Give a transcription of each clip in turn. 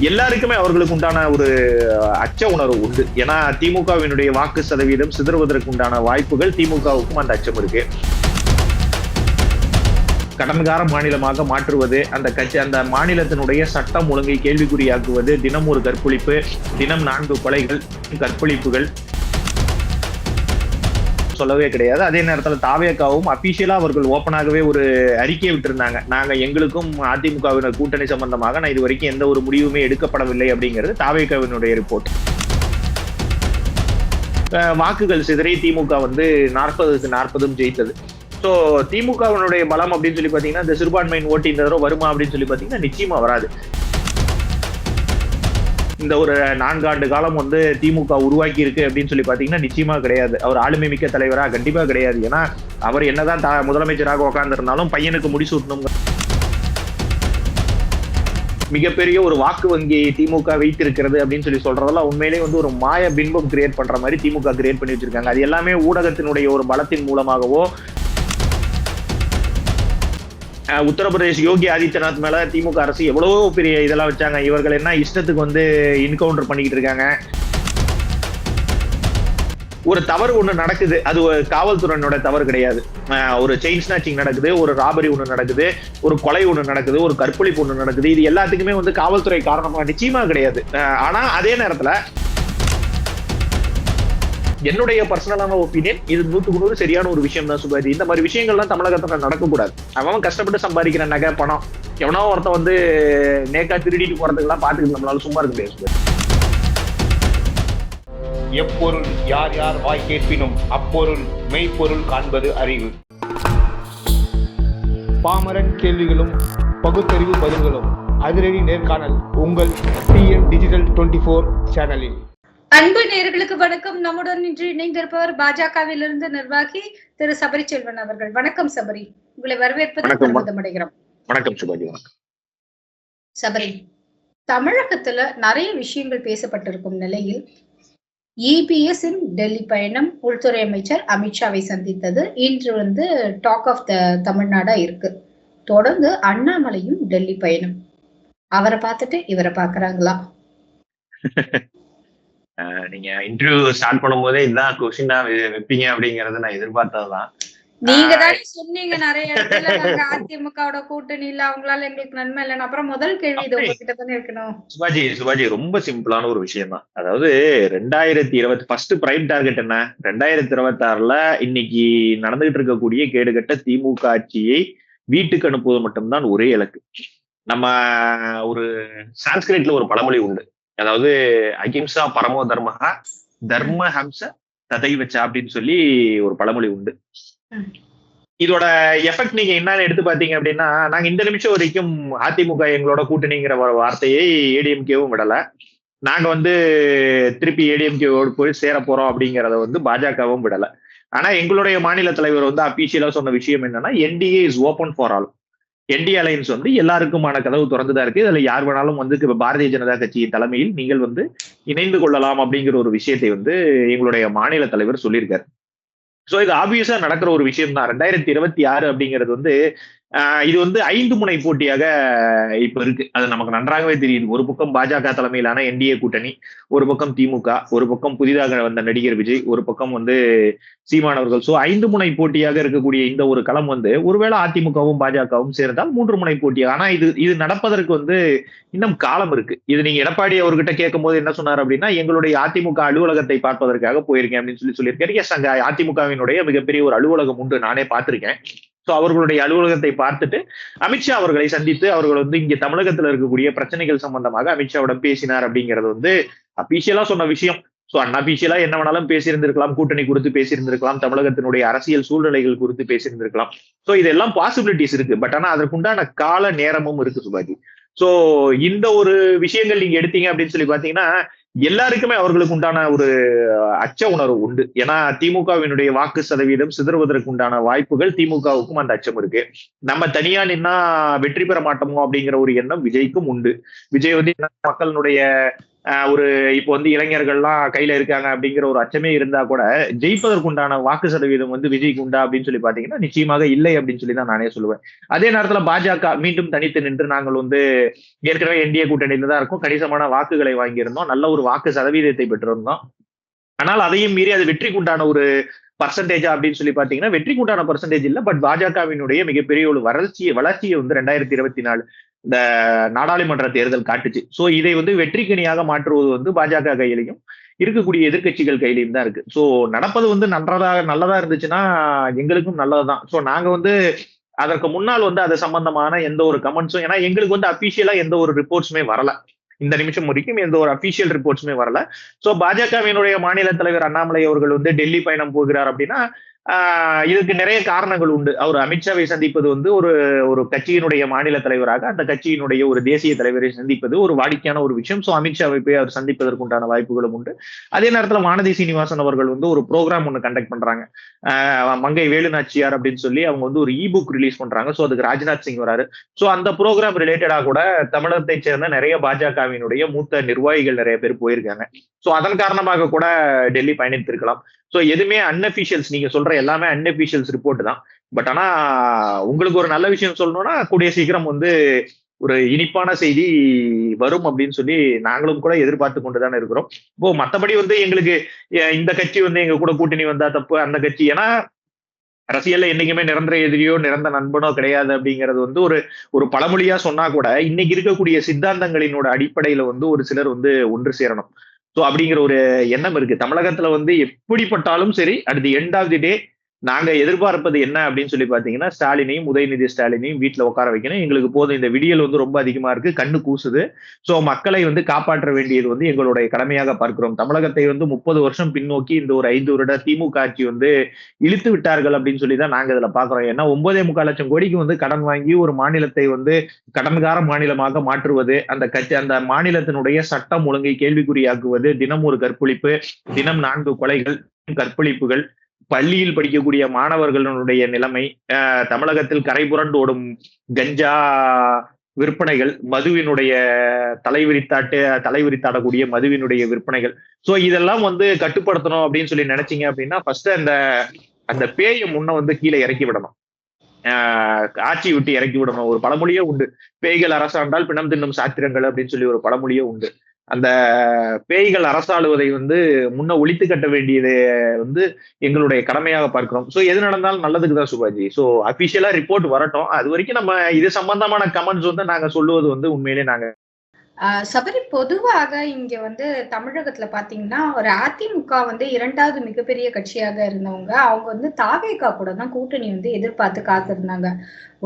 எல்லாருக்குமே அவர்களுக்கு உண்டான ஒரு அச்ச உணர்வு உண்டு. ஏன்னா திமுகவினுடைய வாக்கு சதவீதம் சிதறுவதற்கு உண்டான வாய்ப்புகள் திமுகவுக்கும் அந்த அச்சம் இருக்கு. கடன்கார மாநிலமாக மாற்றுவது, அந்த மாநிலத்தினுடைய சட்டம் ஒழுங்கை கேள்விக்குறியாக்குவது, தினம் ஒரு கற்பழிப்பு, தினம் 4 கொலைகள், கற்பழிப்புகள் சொல்லவே கிடையாது. அதே நேரத்தில் தாவேகாவும் அபிஷியலா அவர்கள் ஓப்பனாகவே ஒரு அறிக்கையை விட்டிருந்தாங்க. நாங்க எங்களுக்கும் அதிமுகவினர் கூட்டணி சம்பந்தமாக நான் இது வரைக்கும் எந்த ஒரு முடிவுமே எடுக்கப்படவில்லை அப்படிங்கிறது தாவேகாவினுடைய ரிப்போர்ட். வாக்குகள் சிதறி திமுக 40க்கு 40 ஜெயித்தது. சோ திமுகவினுடைய பலம் அப்படின்னு சொல்லி பாத்தீங்கன்னா இந்த சிறுபான்மையின் ஓட்டு இந்த தடவை வருமா அப்படின்னு சொல்லி பாத்தீங்கன்னா நிச்சயமா வராது. இந்த ஒரு 4 ஆண்டு காலம் திமுக உருவாக்கி இருக்கு அப்படின்னு சொல்லி பாத்தீங்கன்னா நிச்சயமா கிடையாது. அவர் ஆளுமை மிக்க தலைவரா கண்டிப்பா கிடையாது. ஏன்னா அவர் என்னதான் முதலமைச்சராக உட்கார்ந்து இருந்தாலும் பையனுக்கு முடிசூட்டணும் மிகப்பெரிய ஒரு வாக்கு வங்கியை திமுக வைத்திருக்கிறது அப்படின்னு சொல்லி சொல்றதெல்லாம் உண்மையிலேயே ஒரு மாய பின்பம் கிரியேட் பண்ற மாதிரி திமுக கிரியேட் பண்ணி வச்சிருக்காங்க. அது எல்லாமே ஊடகத்தினுடைய ஒரு பலத்தின் மூலமாகவோ, உத்தரப்பிரதேஷ் யோகி ஆதித்யநாத் மேல திமுக அரசு எவ்வளவோ பெரிய இதெல்லாம் வச்சாங்க. இவர்கள் என்ன இஷ்டத்துக்கு என்கவுண்டர் பண்ணிக்கிட்டு இருக்காங்க. ஒரு தவறு ஒண்ணு நடக்குது, அது காவல்துறையினோட தவறு கிடையாது. ஒரு செயின் ஸ்நாச்சிங் நடக்குது, ஒரு ராபரி ஒண்ணு நடக்குது, ஒரு கொலை ஒண்ணு நடக்குது, ஒரு கற்பழிப்பு ஒண்ணு நடக்குது. இது எல்லாத்துக்குமே காவல்துறை காரணமா நிச்சயமா கிடையாது. ஆனா அதே நேரத்துல என்னுடைய பர்சனலான ஒப்பீனியன், இது 100க்கு 100 சரியான ஒரு விஷயம் தான் சுபாஜி. இந்த மாதிரி விஷயங்கள்லாம் தமிழகத்துல நடக்கக்கூடாது. அவன் கஷ்டப்பட்டு சம்பாதிக்கிற நகை பணம் எவனோ ஒருத்தன் நேக்கா திருடிட்டு போறதுக்கெல்லாம் பாத்துக்கிட்டு நம்மளால சும்மா இருக்க முடியாது சுபாஜி. எப்பொருள் யார் யார் வாய் கேட்பினும் அப்பொருள் மெய்ப்பொருள் காண்பது அறிவு. பாமரன் கேள்விகளும் பகுத்தறிவு பதில்களும் அதிரடி நேர்காணல் உங்கள் டிஎன் டிஜிட்டல் 24 சேனலில். அன்பு நேயர்களுக்கு வணக்கம். நம்முடன் இன்று இணைந்திருப்பவர் பாஜகவிலிருந்து நிர்வாகி திரு சபரி செல்வன் அவர்கள். வணக்கம் சபரி, உங்களை வரவேற்பது பெருமிதமடைகிறோம். வணக்கம் சுபாஜி. சபரி, தமிழகத்துல நிறைய விஷயங்கள் பேசப்பட்டிருக்கும் நிலையில் EPS டெல்லி பயணம், உள்துறை அமைச்சர் அமித்ஷாவை சந்தித்தது இன்று டாக் ஆஃப் த தமிழ்நாடா இருக்கு. தொடர்ந்து அண்ணாமலையும் டெல்லி பயணம். அவரை பார்த்துட்டு இவரை பாக்குறாங்களா? நீங்க இன்டர்வியூ ஸ்டார்ட் பண்ணும் போதே இதுதான் கொஸ்டினா வைப்பீங்க அப்படிங்கறத நான் எதிர்பார்த்ததுதான். நீங்க தானே சொன்னீங்க நிறைய இடத்துல நாங்க அதிமுகவோட கூட்டணி இல்ல, அவங்களால எங்களுக்கு நன்மை இல்லைன்னு. அப்புறம் முதல் கேள்வி இது உங்ககிட்ட தானே இருக்கணும். சுபாஜி ரொம்ப சிம்பிளான ஒரு விஷயம் தான். அதாவது 2020 ஃபர்ஸ்ட் பிரைம் டார்கெட் என்ன? 2026ல இன்னைக்கு நடந்துகிட்டு இருக்கக்கூடிய கேடுகட்ட திமுக ஆட்சியை வீட்டுக்கு அனுப்புவது மட்டும்தான் ஒரே இலக்கு. நம்ம ஒரு சான்ஸ்கிரிட்ல ஒரு பழமொழி உண்டு. அதாவது அகிம்சா பரமோ தர்மஹா தர்ம ஹம்ச ததைவச்சா அப்படின்னு சொல்லி ஒரு பழமொழி உண்டு. இதோட எஃபெக்ட் நீங்க என்னன்னு எடுத்து பாத்தீங்க அப்படின்னா, நாங்க இந்த நிமிஷம் வரைக்கும் அதிமுக எங்களோட கூட்டணிங்கிற வார்த்தையை ஏடிஎம்கேவும் விடல. நாங்க திருப்பி ஏடிஎம்கேவோடு போய் சேர போறோம் அப்படிங்கறத பாஜகவும் விடல. ஆனா எங்களுடைய மாநில தலைவர் அபிஷியலா சொன்ன விஷயம் என்னன்னா, NDA is open for all. NDA alliance எல்லாருக்குமான கதவு திறந்துதான் இருக்கு. இதுல யார் வேணாலும் பாரதிய ஜனதா கட்சியின் தலைமையில் நீங்கள் இணைந்து கொள்ளலாம் அப்படிங்கிற ஒரு விஷயத்தை எங்களுடைய மாநில தலைவர் சொல்லியிருக்காரு. சோ இது ஆப்வியஸா நடக்கிற ஒரு விஷயம் தான். 2026 அப்படிங்கிறது இது 5 முனை போட்டியாக இப்ப இருக்கு. அது நமக்கு நன்றாகவே தெரியுது. ஒரு பக்கம் பாஜக தலைமையிலான என்டிஏ கூட்டணி, ஒரு பக்கம் திமுக, ஒரு பக்கம் புதிதாக வந்த நடிகர் விஜய், ஒரு பக்கம் சீமான் அவர்கள். சோ 5 முனை போட்டியாக இருக்கக்கூடிய இந்த ஒரு களம் ஒருவேளை அதிமுகவும் பாஜகவும் சேர்ந்தால் 3 முனை போட்டியாக. ஆனா இது நடப்பதற்கு இன்னும் காலம் இருக்கு. இது நீங்க எடப்பாடி அவர்கிட்ட கேட்கும் போது என்ன சொன்னார் அப்படின்னா, எங்களுடைய அதிமுக அலுவலகத்தை பார்ப்பதற்காக போயிருக்கேன் அப்படின்னு சொல்லியிருக்காரு. எஸ், அங்க அதிமுகவினுடைய மிகப்பெரிய ஒரு அலுவலகம் உண்டு, நானே பார்த்திருக்கேன். சோ அவர்களுடைய அலுவலகத்தை பார்த்துட்டு அமித்ஷா அவர்களை சந்தித்து அவர்கள் இங்க தமிழகத்துல இருக்கக்கூடிய பிரச்சனைகள் சம்பந்தமாக அமித்ஷாவிடம் பேசினார் அப்படிங்கிறது அபிஷியலா சொன்ன விஷயம். சோ அன்அபிஷியலா என்ன வேணாலும் பேசியிருந்திருக்கலாம், கூட்டணி குறித்து பேசியிருந்திருக்கலாம், தமிழகத்தினுடைய அரசியல் சூழ்நிலைகள் குறித்து பேசியிருந்திருக்கலாம். சோ இதெல்லாம் பாசிபிலிட்டிஸ் இருக்கு. பட் ஆனா அதற்குண்டான கால நேரமும் இருக்கு சுபாஜி. சோ இந்த ஒரு விஷயங்கள் நீங்க எடுத்தீங்க அப்படின்னு சொல்லி பாத்தீங்கன்னா, எல்லாருக்குமே அவர்களுக்கு உண்டான ஒரு அச்ச உணர்வு உண்டு. ஏன்னா திமுகவினுடைய வாக்கு சதவீதம் சிதறுவதற்கு உண்டான வாய்ப்புகள் திமுகவுக்கும் அந்த அச்சம் இருக்கு. நம்ம தனியா நின்னா வெற்றி பெற மாட்டோமோ அப்படிங்கிற ஒரு எண்ணம் விஜய்க்கும் உண்டு. விஜய் மக்களுடைய ஒரு இப்போ வந்து இளைஞர்கள்லாம் கையில இருக்காங்க அப்படிங்கிற ஒரு அச்சமே இருந்தா கூட ஜெயிப்பதற்குண்டான வாக்கு சதவீதம் வந்து விஜய்க்கு உண்டா அப்படின்னு சொல்லி பாத்தீங்கன்னா நிச்சயமாக இல்லை அப்படின்னு சொல்லி தான் நானே சொல்லுவேன். அதே நேரத்துல பாஜக மீண்டும் தனித்து நின்று நாங்கள் வந்து ஏற்கனவே என்டிஏ கூட்டணியில தான் இருக்கும், கணிசமான வாக்குகளை வாங்கியிருந்தோம், நல்ல ஒரு வாக்கு சதவீதத்தை பெற்றிருந்தோம். ஆனால் அதையும் மீறி அது வெற்றிக்குண்டான ஒரு பர்சன்டேஜா அப்படின்னு சொல்லி பாத்தீங்கன்னா வெற்றிக்கு உண்டான பர்சன்டேஜ் இல்ல. பட் பாஜகவினுடைய மிகப்பெரிய ஒரு வளர்ச்சியை வந்து 2024 இந்த நாடாளுமன்ற தேர்தல் காட்டுச்சு. சோ இதை வந்து வெற்றிக்கணியாக மாற்றுவது வந்து பாஜக கையிலையும் இருக்கக்கூடிய எதிர்க்கட்சிகள் கையிலையும் தான் இருக்கு. சோ நடப்பது வந்து நல்லதா இருந்துச்சுன்னா எங்களுக்கும் நல்லதுதான். சோ நாங்க வந்து அதற்கு முன்னால் வந்து அது சம்பந்தமான எந்த ஒரு கமெண்ட்ஸும், ஏன்னா எங்களுக்கு வந்து அபிஷியலா எந்த ஒரு ரிப்போர்ட்ஸுமே வரல, இந்த நிமிஷம் வரைக்கும் எந்த ஒரு அபிஷியல் ரிப்போர்ட்ஸுமே வரல. சோ பாஜகவினுடைய மாநில தலைவர் அண்ணாமலை அவர்கள் வந்து டெல்லி பயணம் போகிறார் அப்படின்னா இதுக்கு நிறைய காரணங்கள் உண்டு. அவர் அமித்ஷாவை சந்திப்பது வந்து ஒரு ஒரு கட்சியினுடைய மாநில தலைவராக அந்த கட்சியினுடைய ஒரு தேசிய தலைவரை சந்திப்பது ஒரு வாடிக்கையான ஒரு விஷயம். சோ அமித்ஷாவை போய் அவர் சந்திப்பதற்கு உண்டான வாய்ப்புகளும் உண்டு. அதே நேரத்துல வானதி சீனிவாசன் அவர்கள் வந்து ஒரு ப்ரோக்ராம் ஒண்ணு கண்டக்ட் பண்றாங்க, மங்கை வேலுநாச்சியார் அப்படின்னு சொல்லி அவங்க வந்து ஒரு புக் ரிலீஸ் பண்றாங்க. சோ அதுக்கு ராஜ்நாத் சிங் வராரு. சோ அந்த ப்ரோக்ராம் ரிலேட்டடா கூட தமிழகத்தை சேர்ந்த நிறைய பாஜகவினுடைய மூத்த நிர்வாகிகள் நிறைய பேர் போயிருக்காங்க. சோ அதன் காரணமாக கூட டெல்லி பயணித்திருக்கலாம். சோ எதுவுமே அன்அபிஷியல்ஸ், நீங்க சொல்ற எல்லாமே அன்அபிஷியல்ஸ் ரிப்போர்ட் தான். பட் ஆனா உங்களுக்கு ஒரு நல்ல விஷயம் சொல்லணும்னா கூடிய சீக்கிரம் வந்து ஒரு இனிப்பான செய்தி வரும் அப்படின்னு சொல்லி நாங்களும் கூட எதிர்பார்த்து கொண்டுதானே இருக்கிறோம். இப்போ மத்தபடி வந்து எங்களுக்கு இந்த கட்சி வந்து எங்க கூட கூட்டணி வந்தா தப்பு, அந்த கட்சி, ஏன்னா அரசியல்ல என்னைக்குமே நிரந்தர எதிரியோ நிரந்தர நண்பனோ கிடையாது அப்படிங்கிறது வந்து ஒரு ஒரு பழமொழியா சொன்னா கூட இன்னைக்கு இருக்கக்கூடிய சித்தாந்தங்களினோட அடிப்படையில வந்து ஒரு சிலர் வந்து ஒன்று சேரணும். சோ அப்படிங்கிற ஒரு எண்ணம் இருக்கு தமிழகத்துல வந்து. எப்படிப்பட்டாலும் சரி, at the end of the day நாங்க எதிர்பார்ப்பது என்ன அப்படின்னு சொல்லி பாத்தீங்கன்னா ஸ்டாலினையும் உதயநிதி ஸ்டாலினையும் வீட்டுல உட்கார வைக்கணும். எங்களுக்கு போதும், இந்த விடியல் வந்து ரொம்ப அதிகமா இருக்கு, கண்ணு கூசுது. சோ மக்களை வந்து காப்பாற்ற வேண்டியது வந்து எங்களுடைய கடமையாக பார்க்கிறோம். தமிழகத்தை வந்து 30 வருஷம் பின்னோக்கி இந்த ஒரு 5 வருட திமுக ஆட்சி வந்து இழுத்து விட்டார்கள் அப்படின்னு சொல்லிதான் நாங்க இதுல பாக்குறோம். ஏன்னா 9.25 லட்சம் கோடிக்கு வந்து கடன் வாங்கி ஒரு மாநிலத்தை வந்து கடன்கார மாநிலமாக மாற்றுவது, அந்த மாநிலத்தினுடைய சட்டம் ஒழுங்கை கேள்விக்குறியாக்குவது, தினம் ஒரு கற்பழிப்பு, தினம் 4 கொலைகள், கற்பழிப்புகள், பள்ளியில் படிக்கக்கூடிய மாணவர்களுடைய நிலைமை, தமிழகத்தில் கரை புரண்டு ஓடும் கஞ்சா விற்பனைகள், மதுவினுடைய தலைவிரித்தாடக்கூடிய மதுவினுடைய விற்பனைகள். சோ இதெல்லாம் வந்து கட்டுப்படுத்தணும் அப்படின்னு சொல்லி நினைச்சீங்க அப்படின்னா ஃபர்ஸ்ட் அந்த பேயை முன்ன வந்து கீழே இறக்கி விடணும், ஆட்சி விட்டு இறக்கி விடணும். ஒரு பழமொழியே உண்டு, பேய்கள் அரசாண்டால் பிணம் தின்னும் சாத்திரங்கள் அப்படின்னு சொல்லி ஒரு பழமொழியே உண்டு. அந்த பேய்கள் அரசாளுவதை வந்து முன்ன ஒழித்து கட்ட வேண்டியது வந்து எங்களுடைய கடமையாக பார்க்கிறோம். சோ எது நடந்தாலும் நல்லதுக்கு தான் சுபாஜி. சோ அபிஷியலா ரிப்போர்ட் வரட்டும், அது வரைக்கும் நம்ம இது சம்பந்தமான கமெண்ட்ஸ் வந்து நாங்க சொல்லுவது வந்து உண்மையிலே நாங்க சபரி, பொதுவாக இங்க வந்து தமிழகத்துல பாத்தீங்கன்னா ஒரு அதிமுக வந்து 2வது மிகப்பெரிய கட்சியாக இருந்தவங்க, அவங்க வந்து தாவேகா கூட தான் கூட்டணி வந்து எதிர்பார்த்து காத்திருந்தாங்க.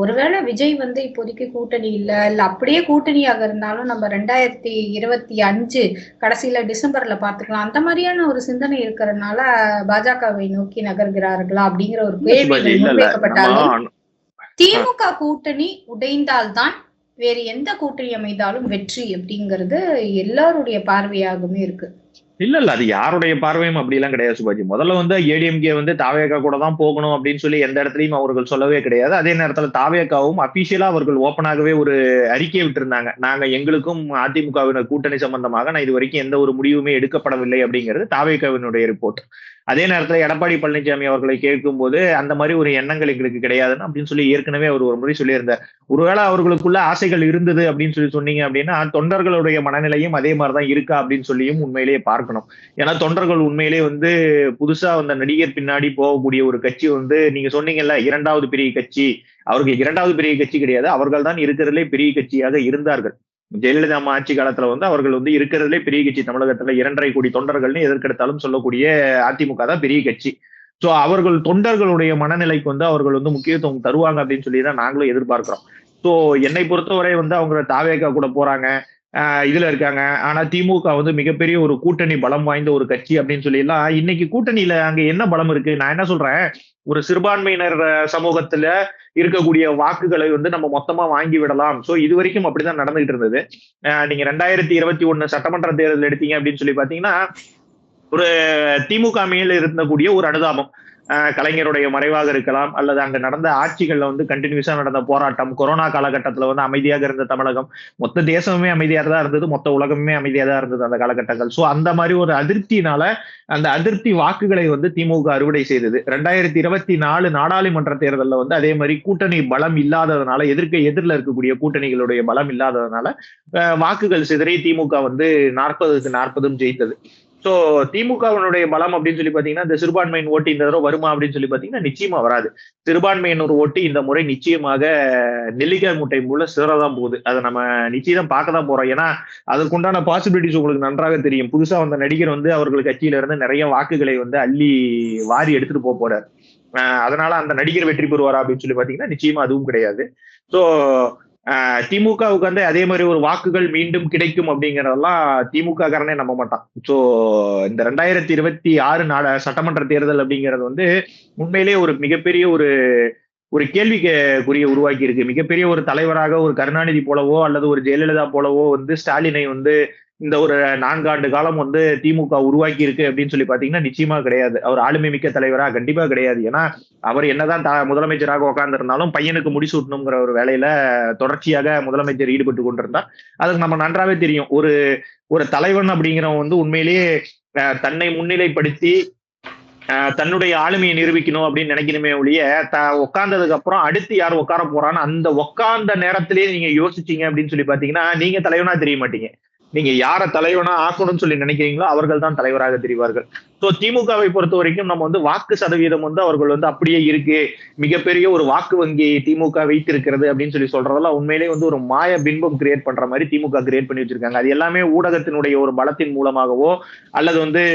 ஒருவேளை விஜய் வந்து இப்போதைக்கு கூட்டணி இல்ல அப்படியே கூட்டணியாக இருந்தாலும் நம்ம 2025 கடைசியில டிசம்பர்ல பாத்துக்கலாம், அந்த மாதிரியான ஒரு சிந்தனை இருக்கிறதுனால பாஜகவை நோக்கி நகர்கிறார்களா அப்படிங்கிற ஒரு கேள்வி முன்வைக்கப்பட்டாலும் திமுக கூட்டணி உடைந்தால்தான் வேறு எந்த கூட்டணி அமைந்தாலும் வெற்றி அப்படிங்கிறது எல்லாருடைய பார்வையாகவுமே இருக்கு. இல்ல அது யாருடைய பார்வையும் அப்படி எல்லாம் கிடையாது சுபாஜி. முதல்ல வந்து ஏடிஎம்கே வந்து தாவேகா கூட தான் போகணும் அப்படின்னு சொல்லி எந்த இடத்துலயும் அவர்கள் சொல்லவே கிடையாது. அதே நேரத்துல தாவேகாவும் அபிஷியலா அவர்கள் ஓப்பனாகவே ஒரு அறிக்கையை விட்டிருந்தாங்க, நாங்க எங்களுக்கும் அதிமுகவினர் கூட்டணி சம்பந்தமாக நான் இது வரைக்கும் எந்த ஒரு முடிவுமே எடுக்கப்படவில்லை அப்படிங்கிறது தாவேகாவினுடைய ரிப்போர்ட். அதே நேரத்துல எடப்பாடி பழனிசாமி அவர்களை கேட்கும் போது அந்த மாதிரி ஒரு எண்ணங்கள் எங்களுக்கு கிடையாதுன்னு அப்படின்னு சொல்லி ஏற்கனவே அவர் ஒரு முறை சொல்லியிருந்தார். ஒருவேளை அவர்களுக்குள்ள ஆசைகள் இருந்தது அப்படின்னு சொல்லி சொன்னீங்க அப்படின்னா தொண்டர்களுடைய மனநிலையும் அதே மாதிரிதான் இருக்கா அப்படின்னு சொல்லியும் உண்மையிலேயே பார்க்கணும். ஏன்னா தொண்டர்கள் உண்மையிலேயே வந்து புதுசா அந்த நடிகர் பின்னாடி போகக்கூடிய ஒரு கட்சி வந்து நீங்க சொன்னீங்கல்ல 2வது பெரிய கட்சி, அவருக்கு 2வது பெரிய கட்சி கிடையாது, அவர்கள் தான் இருக்கிறதுலே பெரிய கட்சியாக இருந்தார்கள். ஜெயலலிதா அம்மா ஆட்சி காலத்துல வந்து அவர்கள் வந்து இருக்கிறதுலே பெரிய கட்சி, தமிழகத்துல 2.5 கோடி தொண்டர்கள்னு எதற்கெடுத்தாலும் சொல்லக்கூடிய அதிமுக தான் பெரிய கட்சி. சோ அவர்கள் தொண்டர்களுடைய மனநிலைக்கு வந்து அவர்கள் வந்து முக்கியத்துவம் தருவாங்க அப்படின்னு சொல்லி தான் நாங்களும் எதிர்பார்க்கிறோம். சோ என்னை பொறுத்தவரை வந்து அவங்க தாவேகா கூட போறாங்க, இதுல இருக்காங்க. ஆனா திமுக வந்து மிகப்பெரிய ஒரு கூட்டணி பலம் வாய்ந்த ஒரு கட்சி அப்படின்னு சொல்லி எல்லாம் இன்னைக்கு கூட்டணியில அங்க என்ன பலம் இருக்கு? நான் என்ன சொல்றேன், ஒரு சிறுபான்மையினர் சமூகத்துல இருக்கக்கூடிய வாக்குகளை வந்து நம்ம மொத்தமா வாங்கி விடலாம். சோ இது வரைக்கும் அப்படிதான் நடந்துகிட்டு இருந்தது. நீங்க 2021 சட்டமன்ற தேர்தல் எடுத்தீங்க அப்படின்னு சொல்லி பாத்தீங்கன்னா ஒரு திமுக மேல இருந்தக்கூடிய ஒரு அனுதாபம், கலைஞருடைய மறைவாக இருக்கலாம், அல்லது அங்க நடந்த ஆட்சிகள்ல வந்து கண்டினியூஸா நடந்த போராட்டம், கொரோனா காலகட்டத்துல வந்து அமைதியாக இருந்த தமிழகம், மொத்த தேசமுமே அமைதியாக தான் இருந்தது, மொத்த உலகமே அமைதியாக தான் இருந்தது அந்த காலகட்டங்கள். சோ அந்த மாதிரி ஒரு அதிருப்தியினால அந்த அதிருப்தி வாக்குகளை வந்து திமுக அறுவடை செய்தது. 2024 நாடாளுமன்ற தேர்தலில் வந்து அதே மாதிரி கூட்டணி பலம் இல்லாததுனால, எதிரில் இருக்கக்கூடிய கூட்டணிகளுடைய பலம் இல்லாததுனால வாக்குகள் சிதறி திமுக வந்து 40க்கு 40 ஜெயித்தது. சோ திமுகவினுடைய பலம் அப்படின்னு சொல்லி பாத்தீங்கன்னா, இந்த சிறுபான்மையின் ஓட்டு இந்த தடவை வருமா அப்படின்னு சொல்லி பாத்தீங்கன்னா நிச்சயமா வராது. சிறுபான்மையினர் ஓட்டு இந்த முறை நிச்சயமாக நெல்லிக்காய் மூட்டை மூல சிதறதான் போகுது. அதை நம்ம நிச்சயம் பார்க்க தான் போறோம். ஏன்னா அதுக்குண்டான பாசிபிலிட்டிஸ் உங்களுக்கு நன்றாக தெரியும். புதுசா வந்த நடிகர் வந்து அவர்கள் கட்சியில இருந்து நிறைய வாக்குகளை வந்து அள்ளி வாரி எடுத்துட்டு போறாரு. அதனால அந்த நடிகர் வெற்றி பெறுவாரா அப்படின்னு சொல்லி பாத்தீங்கன்னா நிச்சயமா அதுவும் கிடையாது. சோ திமுகவுக்கு வந்து அதே மாதிரி ஒரு வாக்குகள் மீண்டும் கிடைக்கும் அப்படிங்கறதெல்லாம் திமுக காரனே நம்ப மாட்டான். சோ இந்த 2026 சட்டமன்ற தேர்தல் அப்படிங்கிறது வந்து உண்மையிலேயே ஒரு மிகப்பெரிய ஒரு கேள்விக்குரிய உருவாக்கி இருக்கு. மிகப்பெரிய ஒரு தலைவராக ஒரு கருணாநிதி போலவோ அல்லது ஒரு ஜெயலலிதா போலவோ வந்து ஸ்டாலினை வந்து இந்த ஒரு 4 ஆண்டு காலம் வந்து திமுக உருவாக்கி இருக்கு அப்படின்னு சொல்லி பாத்தீங்கன்னா நிச்சயமா கிடையாது. அவர் ஆளுமை மிக்க தலைவரா கண்டிப்பா கிடையாது. ஏன்னா அவர் என்னதான் முதலமைச்சராக உட்கார்ந்திருந்தாலும் பையனுக்கு முடிசூட்டணுங்கிற ஒரு வேலையில தொடர்ச்சியாக முதலமைச்சர் ஈடுபட்டு கொண்டிருந்தார். அதுக்கு நம்ம நன்றாவே தெரியும். ஒரு தலைவன் அப்படிங்கிறவன் வந்து உண்மையிலேயே தன்னை முன்னிலைப்படுத்தி தன்னுடைய ஆளுமையை நிரூபிக்கணும் அப்படின்னு நினைக்கணுமே ஒழிய உட்கார்ந்ததுக்கு அப்புறம் அடுத்து யார் உட்கார போறான்னு அந்த உட்கார்ந்த நேரத்திலேயே நீங்க யோசிச்சீங்க அப்படின்னு சொல்லி பாத்தீங்கன்னா நீங்க தலைவனா தெரிய மாட்டீங்க. நீங்க யார தலைவனா ஆக்கணும்னு சொல்லி நினைக்கிறீங்களோ அவர்கள் தான் தலைவராக தெரிவார்கள். சோ திமுகவை பொறுத்த வரைக்கும் நம்ம வந்து வாக்கு சதவீதம் வந்து அவர்கள் வந்து அப்படியே இருக்கு, மிகப்பெரிய ஒரு வாக்கு வங்கி திமுக வைத்திருக்கிறது அப்படின்னு சொல்லி சொல்றதெல்லாம் உண்மையிலேயே வந்து ஒரு மாய பின்பம் கிரியேட் பண்ற மாதிரி திமுக கிரியேட் பண்ணி வச்சிருக்காங்க. அது எல்லாமே ஊடகத்தினுடைய ஒரு பலத்தின் மூலமாகவோ அல்லது வந்து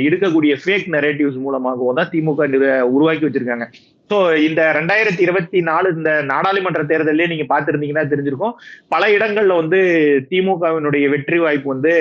இருக்கக்கூடிய ஃபேக் நரேட்டிவ்ஸ் மூலமாகவோ தான் திமுக உருவாக்கி வச்சிருக்காங்க. சோ இந்த 2024 இந்த நாடாளுமன்ற தேர்தலே நீங்க பாத்துருந்தீங்கன்னா தெரிஞ்சிருக்கும். பல இடங்கள்ல வந்து திமுகவினுடைய வெற்றி வாய்ப்பு வந்து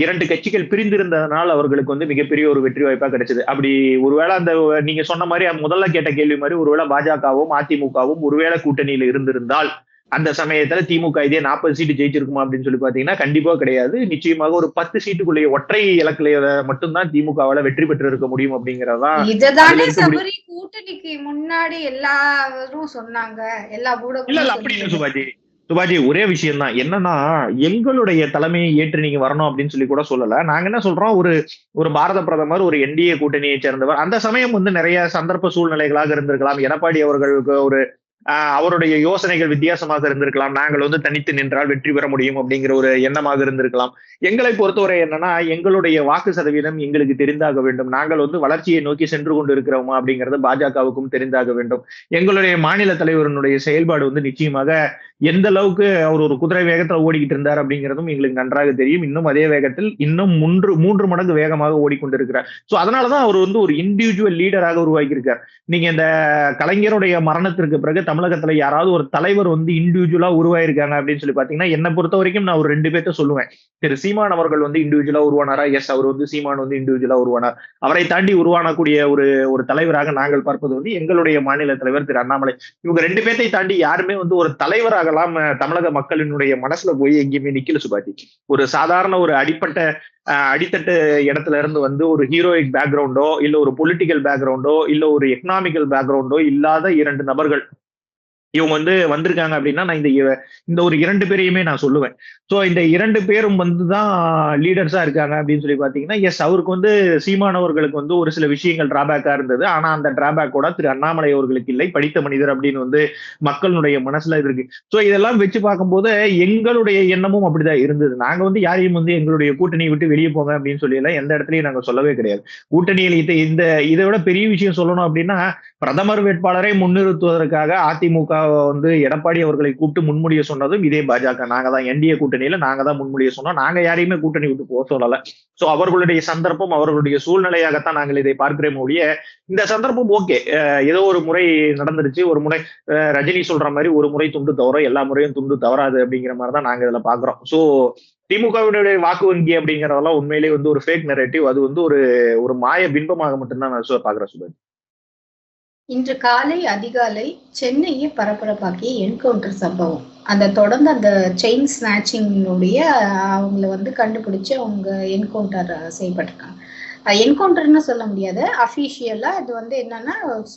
2 கட்சிகள் பிரிந்திருந்ததனால் அவர்களுக்கு வந்து மிகப்பெரிய ஒரு வெற்றி வாய்ப்பா கிடைச்சது. அப்படி ஒருவேளை அந்த நீங்க சொன்ன மாதிரி முதல்ல கேட்ட கேள்வி மாதிரி ஒருவேளை பாஜகவும் அதிமுகவும் ஒருவேளை கூட்டணியில இருந்திருந்தால் அந்த சமயத்துல திமுக இதே 40 சீட்டு ஜெயிச்சிருக்குமா அப்படின்னு சொல்லி பாத்தீங்கன்னா கண்டிப்பா கிடையாது. நிச்சயமாக ஒரு 10 சீட்டுக்குள்ளேயே ஒற்றை இலக்குல மட்டும்தான் திமுகவால வெற்றி பெற்று இருக்க முடியும் அப்படிங்கறதான். இதுதானே சபரி கூட்டணிக்கு முன்னாடி எல்லாரும் சொன்னாங்க, எல்லா ஊடகமும். இல்ல அப்படி இல்லை சுபாஜி, ஒரே விஷயம் தான் என்னன்னா, எங்களுடைய தலைமையை ஏற்று நீங்க வரணும் அப்படின்னு சொல்லி கூட சொல்லல. நாங்க என்ன சொல்றோம், ஒரு பாரத பிரதமர் ஒரு என்டிஏ கூட்டணியை சேர்ந்தவர். அந்த சமயம் வந்து நிறைய சந்தர்ப்ப சூழ்நிலைகளாக இருந்திருக்கலாம். எடப்பாடி அவர்களுக்கு அவருடைய யோசனைகள் வித்தியாசமாக இருந்திருக்கலாம். நாங்கள் வந்து தனித்து நின்றால் வெற்றி பெற முடியும் அப்படிங்கிற ஒரு எண்ணமாக இருந்திருக்கலாம். எங்களை பொறுத்தவரை என்னன்னா, எங்களுடைய வாக்கு சதவீதம் எங்களுக்கு தெரிந்தாக வேண்டும். நாங்கள் வந்து வளர்ச்சியை நோக்கி சென்று கொண்டு இருக்கிறோமா அப்படிங்கிறது பாஜகவுக்கும் தெரிந்தாக வேண்டும். எங்களுடைய மாநில தலைவருடைய செயல்பாடு வந்து நிச்சயமாக எந்த அளவுக்கு அவர் ஒரு குதிரை வேகத்துல ஓடிக்கிட்டு இருந்தார் அப்படிங்கிறதும் எங்களுக்கு நன்றாக தெரியும். இன்னும் அதே வேகத்தில் இன்னும் 3 மடங்கு வேகமாக ஓடிக்கொண்டிருக்கிறார். சோ அதனாலதான் அவர் வந்து ஒரு இண்டிவிஜுவல் லீடராக உருவாக்கி இருக்கார். நீங்க இந்த கலைஞருடைய மரணத்திற்கு பிறகு தமிழகத்துல யாராவது ஒரு தலைவர் வந்து இண்டிவிஜுவலா உருவாயிருக்காங்க அப்படின்னு சொல்லி பாத்தீங்கன்னா என்னை பொறுத்த வரைக்கும் நான் ஒரு 2 பேர்த்த சொல்லுவேன். திரு சீமான் அவர்கள் வந்து இண்டிவிஜுவலா உருவானாரா? எஸ், அவர் வந்து சீமான் வந்து இண்டிவிஜுவலா உருவானார். அவரை தாண்டி உருவானக்கூடிய ஒரு தலைவராக நாங்கள் பார்ப்பது வந்து எங்களுடைய மாநில தலைவர் திரு அண்ணாமலை. இவங்க 2 பேர்த்தை தாண்டி யாருமே வந்து ஒரு தலைவராகலாம் தமிழக மக்களினுடைய மனசுல போய் எங்கேயுமே நிக்கல சுபாஜி. ஒரு சாதாரண ஒரு அடித்தட்டு இடத்துல இருந்து வந்து ஒரு ஹீரோயிக் பேக்ரவுண்டோ இல்ல ஒரு பொலிட்டிக்கல் பேக்ரவுண்டோ இல்ல ஒரு எக்கனாமிக்கல் பேக்ரவுண்டோ இல்லாத 2 நபர்கள் இவங்க வந்து வந்திருக்காங்க அப்படின்னா நான் இந்த ஒரு 2 பேரையுமே நான் சொல்லுவேன். சோ இந்த 2 பேரும் வந்துதான் லீடர்ஸா இருக்காங்க அப்படின்னு சொல்லி பாத்தீங்கன்னா எஸ், அவருக்கு வந்து சீமானவர்களுக்கு வந்து ஒரு சில விஷயங்கள் டிராபேக்கா இருந்தது. ஆனா அந்த டிராபேக்கோட திரு அண்ணாமலை அவர்களுக்கு இல்லை, படித்த மனிதர் அப்படின்னு வந்து மக்களுடைய மனசுல இருக்கு. சோ இதெல்லாம் வச்சு பார்க்கும்போது எங்களுடைய எண்ணமும் அப்படிதான் இருந்தது. நாங்க வந்து யாரையும் வந்து எங்களுடைய கூட்டணியை விட்டு வெளியே போங்க அப்படின்னு சொல்லி எல்லாம் எந்த இடத்துலயும் நாங்க சொல்லவே கிடையாது. கூட்டணியில் இதை விட பெரிய விஷயம் சொல்லணும் அப்படின்னா, பிரதமர் வேட்பாளரை முன்னிறுத்துவதற்காக அதிமுக வந்து எடப்பாடி அவர்களை கூப்பிட்டு முன்மொழிய சொன்னதும் இதே பாஜக. நாங்க தான் என்டிஏ கூட்டணியில நாங்க தான் முன்மொழிய சொன்னோம். நாங்க யாரையுமே கூட்டணி விட்டு போக சொல்லல. சோ அவர்களுடைய சந்தர்ப்பம் அவர்களுடைய சூழ்நிலையாகத்தான் நாங்கள் இதை பார்க்கிறோம் ஒழிய இந்த சந்தர்ப்பம் ஓகே, ஏதோ ஒரு முறை நடந்துருச்சு. ஒரு முறை ரஜினி சொல்ற மாதிரி ஒரு முறை துண்டு தவறும், எல்லா முறையும் துண்டு தவறாது அப்படிங்கிற மாதிரி தான் நாங்க இதுல பாக்குறோம். சோ திமுகவினுடைய வாக்கு வங்கி அப்படிங்கறதெல்லாம் உண்மையிலேயே வந்து ஒரு ஃபேக் நரேட்டிவ். அது வந்து ஒரு மாய பின்பமாக மட்டும்தான் நான் பாக்குறேன் சுபாஜ். இன்று காலை அதிகாலை சென்னையை பரபரப்பாக்கிய என்கவுண்டர் சம்பவம். தொடர்ந்து அந்த செயின் ஸ்நாச்சிங்குடைய அவங்கள வந்து கண்டுபிடிச்சு அவங்க என்கவுண்டர் செய்யப்பட்டிருக்காங்க. என்கவுண்டர்னு சொல்ல முடியாது, அபிஷியலா இது வந்து என்னன்னா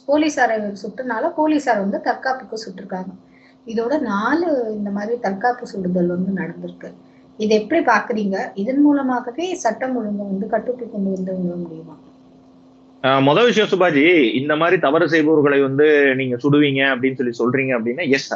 போலீசாரை சுட்டுனால போலீசார் வந்து தற்காப்புக்கு சுட்டிருக்காங்க. இதோட 4 இந்த மாதிரி தற்காப்பு சுடுதல் வந்து நடந்திருக்கு. இதை எப்படி பாக்குறீங்க? இதன் மூலமாகவே சட்டம் ஒழுங்கு வந்து கட்டுக்குள் கொண்டு வந்து முடியுமா? முதல் விஷயம் சுபாஜி, இந்த மாதிரி தவறு செய்பவர்களை வந்து நீங்க சுடுவீங்க அப்படின்னு சொல்றீங்க அப்படின்னா எஸ்,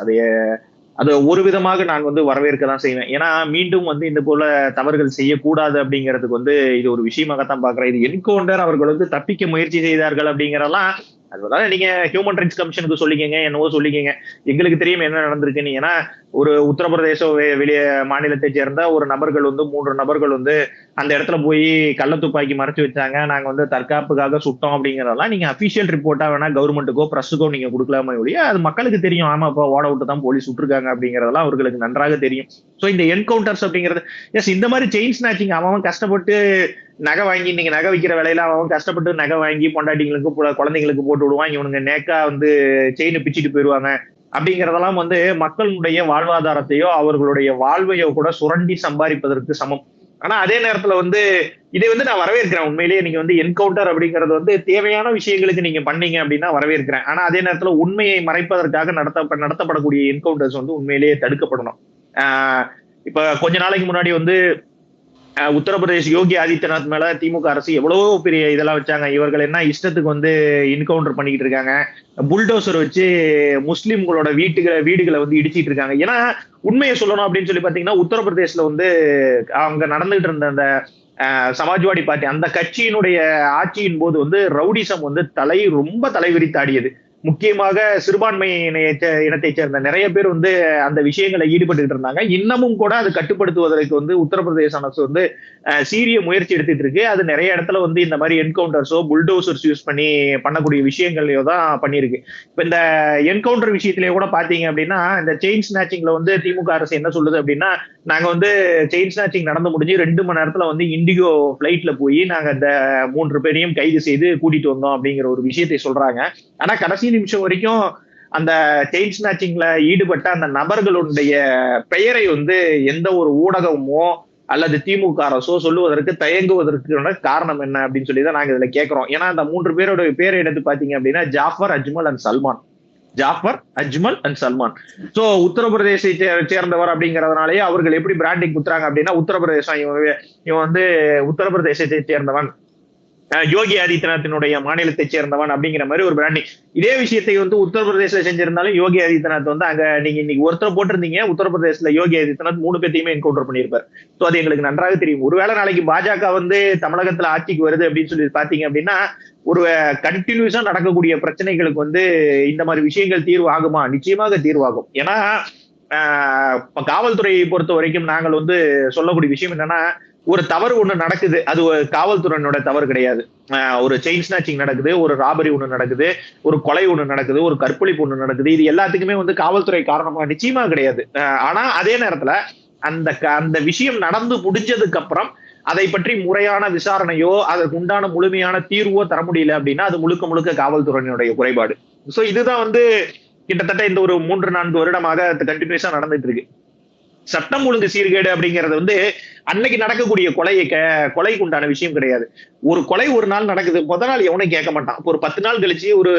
அது ஒரு விதமாக நான் வந்து வரவேற்க தான் செய்வேன். ஏன்னா மீண்டும் வந்து இந்த போல தவறுகள் செய்யக்கூடாது அப்படிங்கிறதுக்கு வந்து இது ஒரு விஷயமாகத்தான் பாக்குறேன். இது என்கவுண்டர், அவர்கள் வந்து தப்பிக்க முயற்சி செய்தார்கள் அப்படிங்கிறதெல்லாம் அதனால நீங்க ஹியூமன் ரைட்ஸ் கமிஷனுக்கு சொல்லிக்கங்க, என்னவோ சொல்லிக்கங்க, எங்களுக்கு தெரியும் என்ன நடந்திருக்குன்னு. ஏன்னா ஒரு உத்தரப்பிரதேச வெளிய மாநிலத்தை சேர்ந்த ஒரு நபர்கள் வந்து 3 நபர்கள் வந்து அந்த இடத்துல போய் கள்ள துப்பாக்கி மறைச்சு வச்சாங்க, நாங்க வந்து தற்காப்புக்காக சுட்டோம் அப்படிங்கறதெல்லாம் நீங்க அபிஷியல் ரிப்போர்ட்டா வேணா கவர்மெண்ட்டுக்கோ பிரஸுக்கோ நீங்க கொடுக்கலாமே ஒழிய அது மக்களுக்கு தெரியும். ஆமா, இப்ப ஓட விட்டு தான் போலீஸ் சுட்டிருக்காங்க அப்படிங்கறதெல்லாம் அவர்களுக்கு நன்றாக தெரியும். சோ இந்த என்கவுண்டர்ஸ் அப்படிங்கிறது எஸ், இந்த மாதிரி செயின் ஸ்நாச்சிங் அவன் கஷ்டப்பட்டு நகை வாங்கி, இன்னைக்கு நகை விற்கிற விலையில அவன் கஷ்டப்பட்டு நகை வாங்கி பொண்டாட்டிங்களுக்கு குழந்தைங்களுக்கு போட்டு விடுவான், இவனுங்க நேக்கா வந்து செயினை பிச்சுட்டு போயிடுவாங்க அப்படிங்கறதெல்லாம் வந்து மக்களுடைய வாழ்வாதாரத்தையோ அவர்களுடைய வாழ்வையோ கூட சுரண்டி சம்பாதிப்பதற்கு சமம். ஆனா அதே நேரத்துல வந்து இதை வந்து நான் வரவேற்கிறேன். உண்மையிலேயே நீங்க வந்து என்கவுண்டர் அப்படிங்கிறது வந்து தேவையான விஷயங்களுக்கு நீங்க பண்ணீங்க அப்படின்னா வரவேற்கிறேன். ஆனா அதே நேரத்துல உண்மையை மறைப்பதற்காக நடத்தப்படக்கூடிய என்கவுண்டர்ஸ் வந்து உண்மையிலேயே தடுக்கப்படணும். இப்ப கொஞ்ச நாளைக்கு முன்னாடி வந்து உத்தரப்பிரதேஷ் யோகி ஆதித்யநாத் மேல திமுக அரசு எவ்வளவோ பெரிய இதெல்லாம் வச்சாங்க. இவர்கள் என்ன இஷ்டத்துக்கு வந்து என்கவுண்டர் பண்ணிக்கிட்டு இருக்காங்க, புல்டோசர் வச்சு முஸ்லிம்களோட வீடுகளை வந்து இடிச்சிட்டு இருக்காங்க. ஏன்னா உண்மையை சொல்லணும் அப்படின்னு சொல்லி பாத்தீங்கன்னா உத்தரப்பிரதேஷ்ல வந்து அங்க நடந்துகிட்டு இருந்த அந்த சமாஜ்வாடி பார்ட்டி அந்த கட்சியினுடைய ஆட்சியின் போது வந்து ரவுடிசம் வந்து ரொம்ப தலைவிரித்தாடியது. முக்கியமாக சிறுபான்மை இனத்தை சேர்ந்த நிறைய பேர் வந்து அந்த விஷயங்களை ஈடுபட்டு இருந்தாங்க. இன்னமும் கூட அது கட்டுப்படுத்துவதற்கு வந்து உத்தரப்பிரதேச அரசு வந்து சீரிய முயற்சி எடுத்துட்டு இருக்கு. அது நிறைய இடத்துல வந்து இந்த மாதிரி என்கவுண்டர்ஸோ புல்டோசர்ஸ் யூஸ் பண்ணி பண்ணக்கூடிய விஷயங்களையோ தான் பண்ணிருக்கு. இப்ப இந்த என்கவுண்டர் விஷயத்திலேயே கூட பாத்தீங்க அப்படின்னா இந்த செயின் ஸ்நாச்சிங்ல வந்து திமுக அரசு என்ன சொல்லுது அப்படின்னா, நாங்க வந்து செயின் ஸ்நாச்சிங் நடந்து முடிஞ்சு 2 மணி நேரத்துல வந்து இண்டிகோ பிளைட்ல போய் நாங்க இந்த 3 பேரையும் கைது செய்து கூட்டிட்டு வந்தோம் அப்படிங்கிற ஒரு விஷயத்தை சொல்றாங்க. ஆனா கடைசி நிமிஷம் வரைக்கும் அந்த செயின் ஸ்நாச்சிங்ல ஈடுபட்ட அந்த நபர்களுடைய பெயரை வந்து எந்த ஒரு ஊடகமோ அல்லது திமுக அரசோ சொல்லுவதற்கு தயங்குவதற்கு காரணம் என்ன அப்படின்னு சொல்லிதான் நாங்க இதுல கேட்கிறோம். ஏன்னா அந்த 3 பேரோட பேரை எடுத்து பாத்தீங்க அப்படின்னா Jafar, Ajmal and Salman. Jafar, Ajmal and Salman. So உத்தரப்பிரதேசத்தை சேர்ந்தவர் அப்படிங்கறதுனாலயே அவர்கள் எப்படி பிராண்டிங் குத்துறாங்க அப்படின்னா உத்தரப்பிரதேசம், இவன் வந்து உத்தரப்பிரதேசத்தை சேர்ந்தவன், யோகி ஆதித்யநாத்தினுடைய மாநிலத்தை சேர்ந்தவன் அப்படிங்கிற மாதிரி ஒரு பிராண்டிங். இதே விஷயத்தை வந்து உத்தரப்பிரதேச செஞ்சிருந்தாலும் யோகி ஆதித்யநாத் வந்து அங்க நீங்க இன்னைக்கு ஒருத்தர் போட்டிருந்தீங்க, உத்தரப்பிரதேசல யோகி ஆதித்யநாத் 3 பேத்தையுமே என்கவுண்டர் பண்ணியிருப்பார். சோ அது எங்களுக்கு நன்றாக தெரியும். ஒருவேளை நாளைக்கு பாஜக வந்து தமிழகத்துல ஆட்சிக்கு வருது அப்படின்னு சொல்லி பாத்தீங்க அப்படின்னா ஒரு கண்டினியூஸா நடக்கக்கூடிய பிரச்சனைகளுக்கு வந்து இந்த மாதிரி விஷயங்கள் தீர்வு ஆகுமா? நிச்சயமாக தீர்வாகும். ஏன்னா காவல்துறையை பொறுத்த வரைக்கும் நாங்கள் வந்து சொல்லக்கூடிய விஷயம் என்னன்னா, ஒரு தவறு ஒண்ணு நடக்குது, அது காவல்துறையினோட தவறு கிடையாது. ஒரு செயின் ஸ்நாச்சிங் நடக்குது, ஒரு ராபரி ஒண்ணு நடக்குது, ஒரு கொலை ஒண்ணு நடக்குது, ஒரு கற்பழிப்பு ஒண்ணு நடக்குது, இது எல்லாத்துக்குமே வந்து காவல்துறை காரணமா நிச்சயமா கிடையாது. ஆனா அதே நேரத்துல அந்த விஷயம் நடந்து முடிஞ்சதுக்கு அப்புறம் அதை பற்றி முறையான விசாரணையோ அதற்கு உண்டான முழுமையான தீர்வோ தர முடியல அப்படின்னா அது முழுக்க முழுக்க காவல்துறையினுடைய குறைபாடு. சோ இதுதான் வந்து கிட்டத்தட்ட இந்த ஒரு 3-4 வருடமாக கண்டினியூஸா நடந்துட்டு இருக்கு. சட்டம் ஒழுங்கு சீர்கேடு அப்படிங்கிறது வந்து அன்னைக்கு நடக்கக்கூடிய கொலைக்கு உண்டான விஷயம் கிடையாது. ஒரு கொலை ஒரு நாள் நடக்குது, முத நாள் எவனும் கேட்க மாட்டான். ஒரு 10 நாள் கழிச்சு ஒரு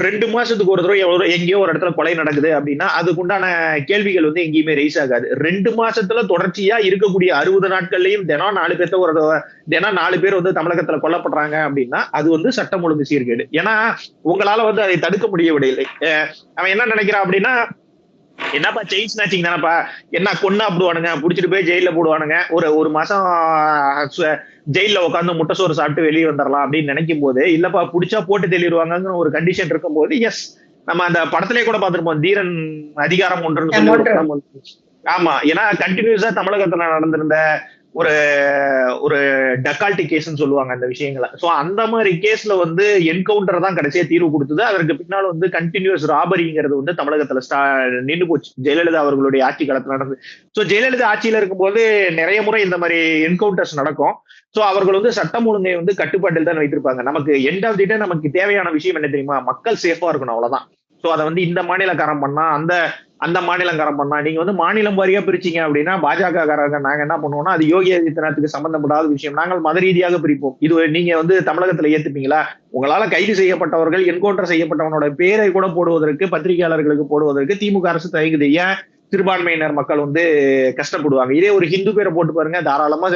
2 மாசத்துக்கு ஒரு தடவை எங்கேயோ ஒரு இடத்துல கொலை நடக்குது அப்படின்னா அதுக்கு உண்டான கேள்விகள் வந்து எங்கேயுமே ரைஸ் ஆகாது. 2 மாசத்துல தொடர்ச்சியா இருக்கக்கூடிய 60 நாட்கள்லயும் தினம் 4 பேர் வந்து தமிழகத்துல கொல்லப்படுறாங்க அப்படின்னா அது வந்து சட்டம் ஒழுங்கு சீர்கேடு. ஏன்னா உங்களால வந்து அதை தடுக்க முடியவில்லை. அவன் என்ன நினைக்கிறான் அப்படின்னா, என்னப்பா செயின் ஸ்நாச்சிங் தானப்பா, என்ன கொன்னா போடுவானுங்க, புடிச்சிட்டு போய் ஜெயில போடுவானுங்க, ஒரு மாசம் ஜெயில உட்காந்து முட்டை சோறு சாப்பிட்டு வெளியே வந்துடலாம் அப்படின்னு நினைக்கும் போது, இல்லப்பா புடிச்சா போட்டு தெளிவாங்க ஒரு கண்டிஷன் இருக்கும் போது, எஸ் நம்ம அந்த படத்திலே கூட பார்த்திருப்போம், தீரன் அதிகாரம் ஒன்றுன்னு சொல்லி. ஆமா, ஏன்னா கண்டினியூஸா தமிழகத்துல நடந்திருந்த ஒரு டக்கால்டி கேஸ்ன்னு சொல்லுவாங்க அந்த விஷயங்களை. சோ அந்த மாதிரி கேஸ்ல வந்து என்கவுண்டர் தான் கடைசியா தீர்வு கொடுத்தது. அதற்கு பின்னால் வந்து கண்டினியூஸ் ராபரிங்கிறது வந்து தமிழகத்துல நின்று போச்சு ஜெயலலிதா அவர்களுடைய ஆட்சி காலத்துல நடந்தது. சோ ஜெயலலிதா ஆட்சியில இருக்கும்போது நிறைய முறை இந்த மாதிரி என்கவுண்டர்ஸ் நடக்கும். சோ அவர்கள் வந்து சட்டம் ஒழுங்கை வந்து கட்டுப்பாட்டில் தான் வைத்திருப்பாங்க. நமக்கு எண்ட் ஆஃப் தி டே நமக்கு தேவையான விஷயம் என்ன தெரியுமா? மக்கள் சேஃபா இருக்கணும், அவ்வளவுதான். சோ அதை வந்து இந்த மாநிலக்காரன் பண்ணா, அந்த அந்த மாநிலங்காரன் பண்ணா. நீங்க வந்து மாநிலம் வாரியா பிரிச்சீங்க அப்படின்னா பாஜக காரங்க நாங்க என்ன பண்ணுவோம்னா அது யோகி ஆதித்யநாத்துக்கு சம்பந்தப்படாத விஷயம். நாங்கள் மத ரீதியாக பிரிப்போம். இது நீங்க வந்து தமிழகத்துல ஏத்துப்பீங்களா? உங்களால கைது செய்யப்பட்டவர்கள் என்கவுண்டர் செய்யப்பட்டவனோட பேரை கூட போடுவதற்கு பத்திரிகையாளர்களுக்கு போடுவதற்கு திமுக அரசு தயங்குது. ஏன்? சிறுபான்மையினர் மக்கள் வந்து கஷ்டப்படுவாங்க. இதே ஒரு ஹிந்து பேரை போட்டு பாருங்க, தாராளமா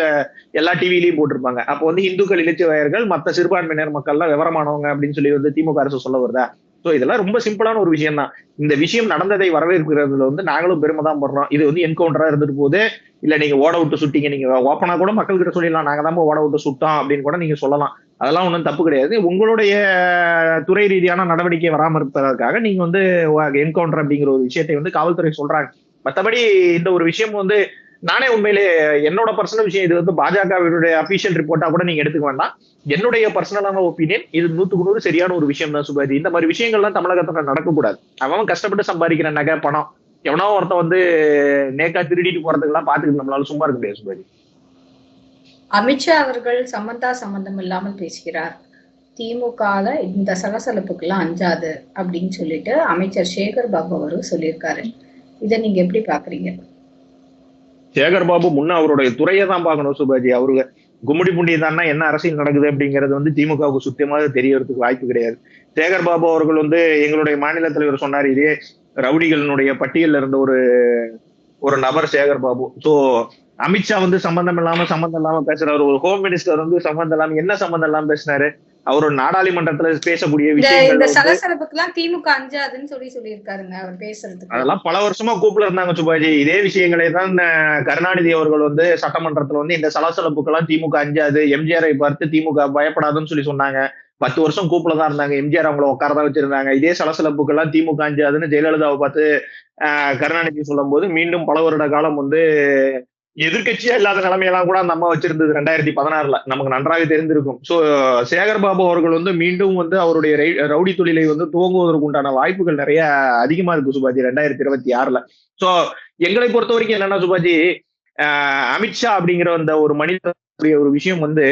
எல்லா டிவிலையும் போட்டிருப்பாங்க. அப்போ வந்து இந்துக்கள் இளிச்சவாயர்கள் மத்த சிறுபான்மையினர் மக்கள்லாம் விவரமானவங்க அப்படின்னு சொல்லி வந்து திமுக அரசு சொல்ல வருதா? சோ இதெல்லாம் ரொம்ப சிம்பிளான ஒரு விஷயம் தான். இந்த விஷயம் நடந்ததை வரவேற்கிறதுல வந்து நாங்களும் பெருமை தான் படுறோம். இது வந்து என்கவுண்டரா இருந்துட்டு போகுது, இல்ல நீங்க ஓட விட்டு சுட்டீங்க, நீங்க ஓப்பனா கூட மக்கள் கிட்ட சொல்லிடலாம், நாங்க தான் ஓட விட்டு சுட்டோம் அப்படின்னு கூட நீங்க சொல்லலாம். அதெல்லாம் ஒன்றும் தப்பு கிடையாது. உங்களுடைய துறை ரீதியான நடவடிக்கை வராம இருப்பதற்காக நீங்க வந்து என்கவுண்டர் அப்படிங்கிற ஒரு விஷயத்தை வந்து காவல்துறை சொல்றாங்க. மற்றபடி இந்த ஒரு விஷயம் வந்து நானே உண்மையிலே என்னோட பர்சனல் விஷயம், இது வந்து பாஜகவினுடைய அபிஷியல் ரிப்போர்ட்டா கூட நீங்க எடுத்துக்க வேண்டாம். என்னுடைய பர்சனலான ஒப்பீனியன், இது 100க்கு 100 சரியான ஒரு விஷயம் தான் சுபாஜி. இந்த மாதிரி விஷயங்கள்லாம் தமிழகத்துல நடக்கக்கூடாது. அவன் கஷ்டப்பட்டு சம்பாதிக்கிற நகை பணம் எவனோ ஒருத்தன் வந்து நேக்கா திருடிட்டு போறதுக்கெல்லாம் பாத்துக்கிட்டு நம்மளால சும்மா இருக்க முடியாது சுபாஜி. அமித்ஷா அவர்கள் சம்பந்தம் இல்லாமல் பேசுகிறார். திமுகல இந்த சலசலப்புக்கெல்லாம் அஞ்சாது அப்படின்னு சொல்லிட்டு அமைச்சர் சேகர் பாபு அவரும் சொல்லியிருக்காரு. இதை நீங்க எப்படி பாக்குறீங்க? சேகர் பாபு முன்ன அவருடைய துறையை தான் பார்க்கணும் சுபாஜி. அவரு கும்முடி புண்டி தான்னா என்ன அரசியல் நடக்குது அப்படிங்கிறது வந்து திமுகவுக்கு சுத்தமாக தெரியறதுக்கு வாய்ப்பு கிடையாது. சேகர் பாபு அவர்கள் வந்து எங்களுடைய மாநில தலைவர் சொன்னார், இதே ரவுடிகளினுடைய பட்டியல்ல இருந்த ஒரு நபர் சேகர் பாபு. சோ அமித்ஷா வந்து சம்பந்தம் இல்லாம பேசுறாரு. ஒரு ஹோம் மினிஸ்டர் வந்து சம்பந்தம் இல்லாம என்ன சம்பந்தம் இல்லாம பேசினாரு? அவர் ஒரு நாடாளுமன்றத்துல பேசக்கூடிய விஷயங்கள் இந்த சலசலப்புக்கெல்லாம் திமுக அஞ்சாதுன்னு சொல்லியிருக்காருங்க அவர் பேசுறதுக்கு. அதெல்லாம் பல வருஷமா கூப்பிட இருந்தாங்க சுபாஜி. இதே விஷயங்களை தான் கருணாநிதி அவர்கள் வந்து சட்டமன்றத்துல வந்து இந்த சலசலப்புக்கெல்லாம் திமுக அஞ்சாது, எம்ஜிஆரை பார்த்து திமுக பயப்படாதுன்னு சொல்லி சொன்னாங்க. 10 வருஷம் கூப்பிட தான் இருந்தாங்க. எம்ஜிஆர் அவங்கள உட்காரதான் வச்சிருந்தாங்க. இதே சலசலப்புக்கெல்லாம் திமுக அஞ்சாதுன்னு ஜெயலலிதாவை பார்த்து கருணாநிதி சொல்லும் போது மீண்டும் பல வருட காலம் வந்து எதிர்கட்சியா இல்லாத நிலைமையெல்லாம் கூட அந்த அம்மா வச்சிருந்தது 2016 நமக்கு நன்றாக தெரிந்திருக்கும். சோ சேகர் பாபு அவர்கள் வந்து மீண்டும் வந்து அவருடைய ரவுடி தொழிலை வந்து துவங்குவதற்கு உண்டான வாய்ப்புகள் நிறைய அதிகமா இருக்கு சுபாஜி 2026. சோ எங்களை பொறுத்த வரைக்கும் என்னன்னா சுபாஜி, அமித்ஷா அப்படிங்கிற அந்த ஒரு மனிதனுடைய ஒரு விஷயம் வந்து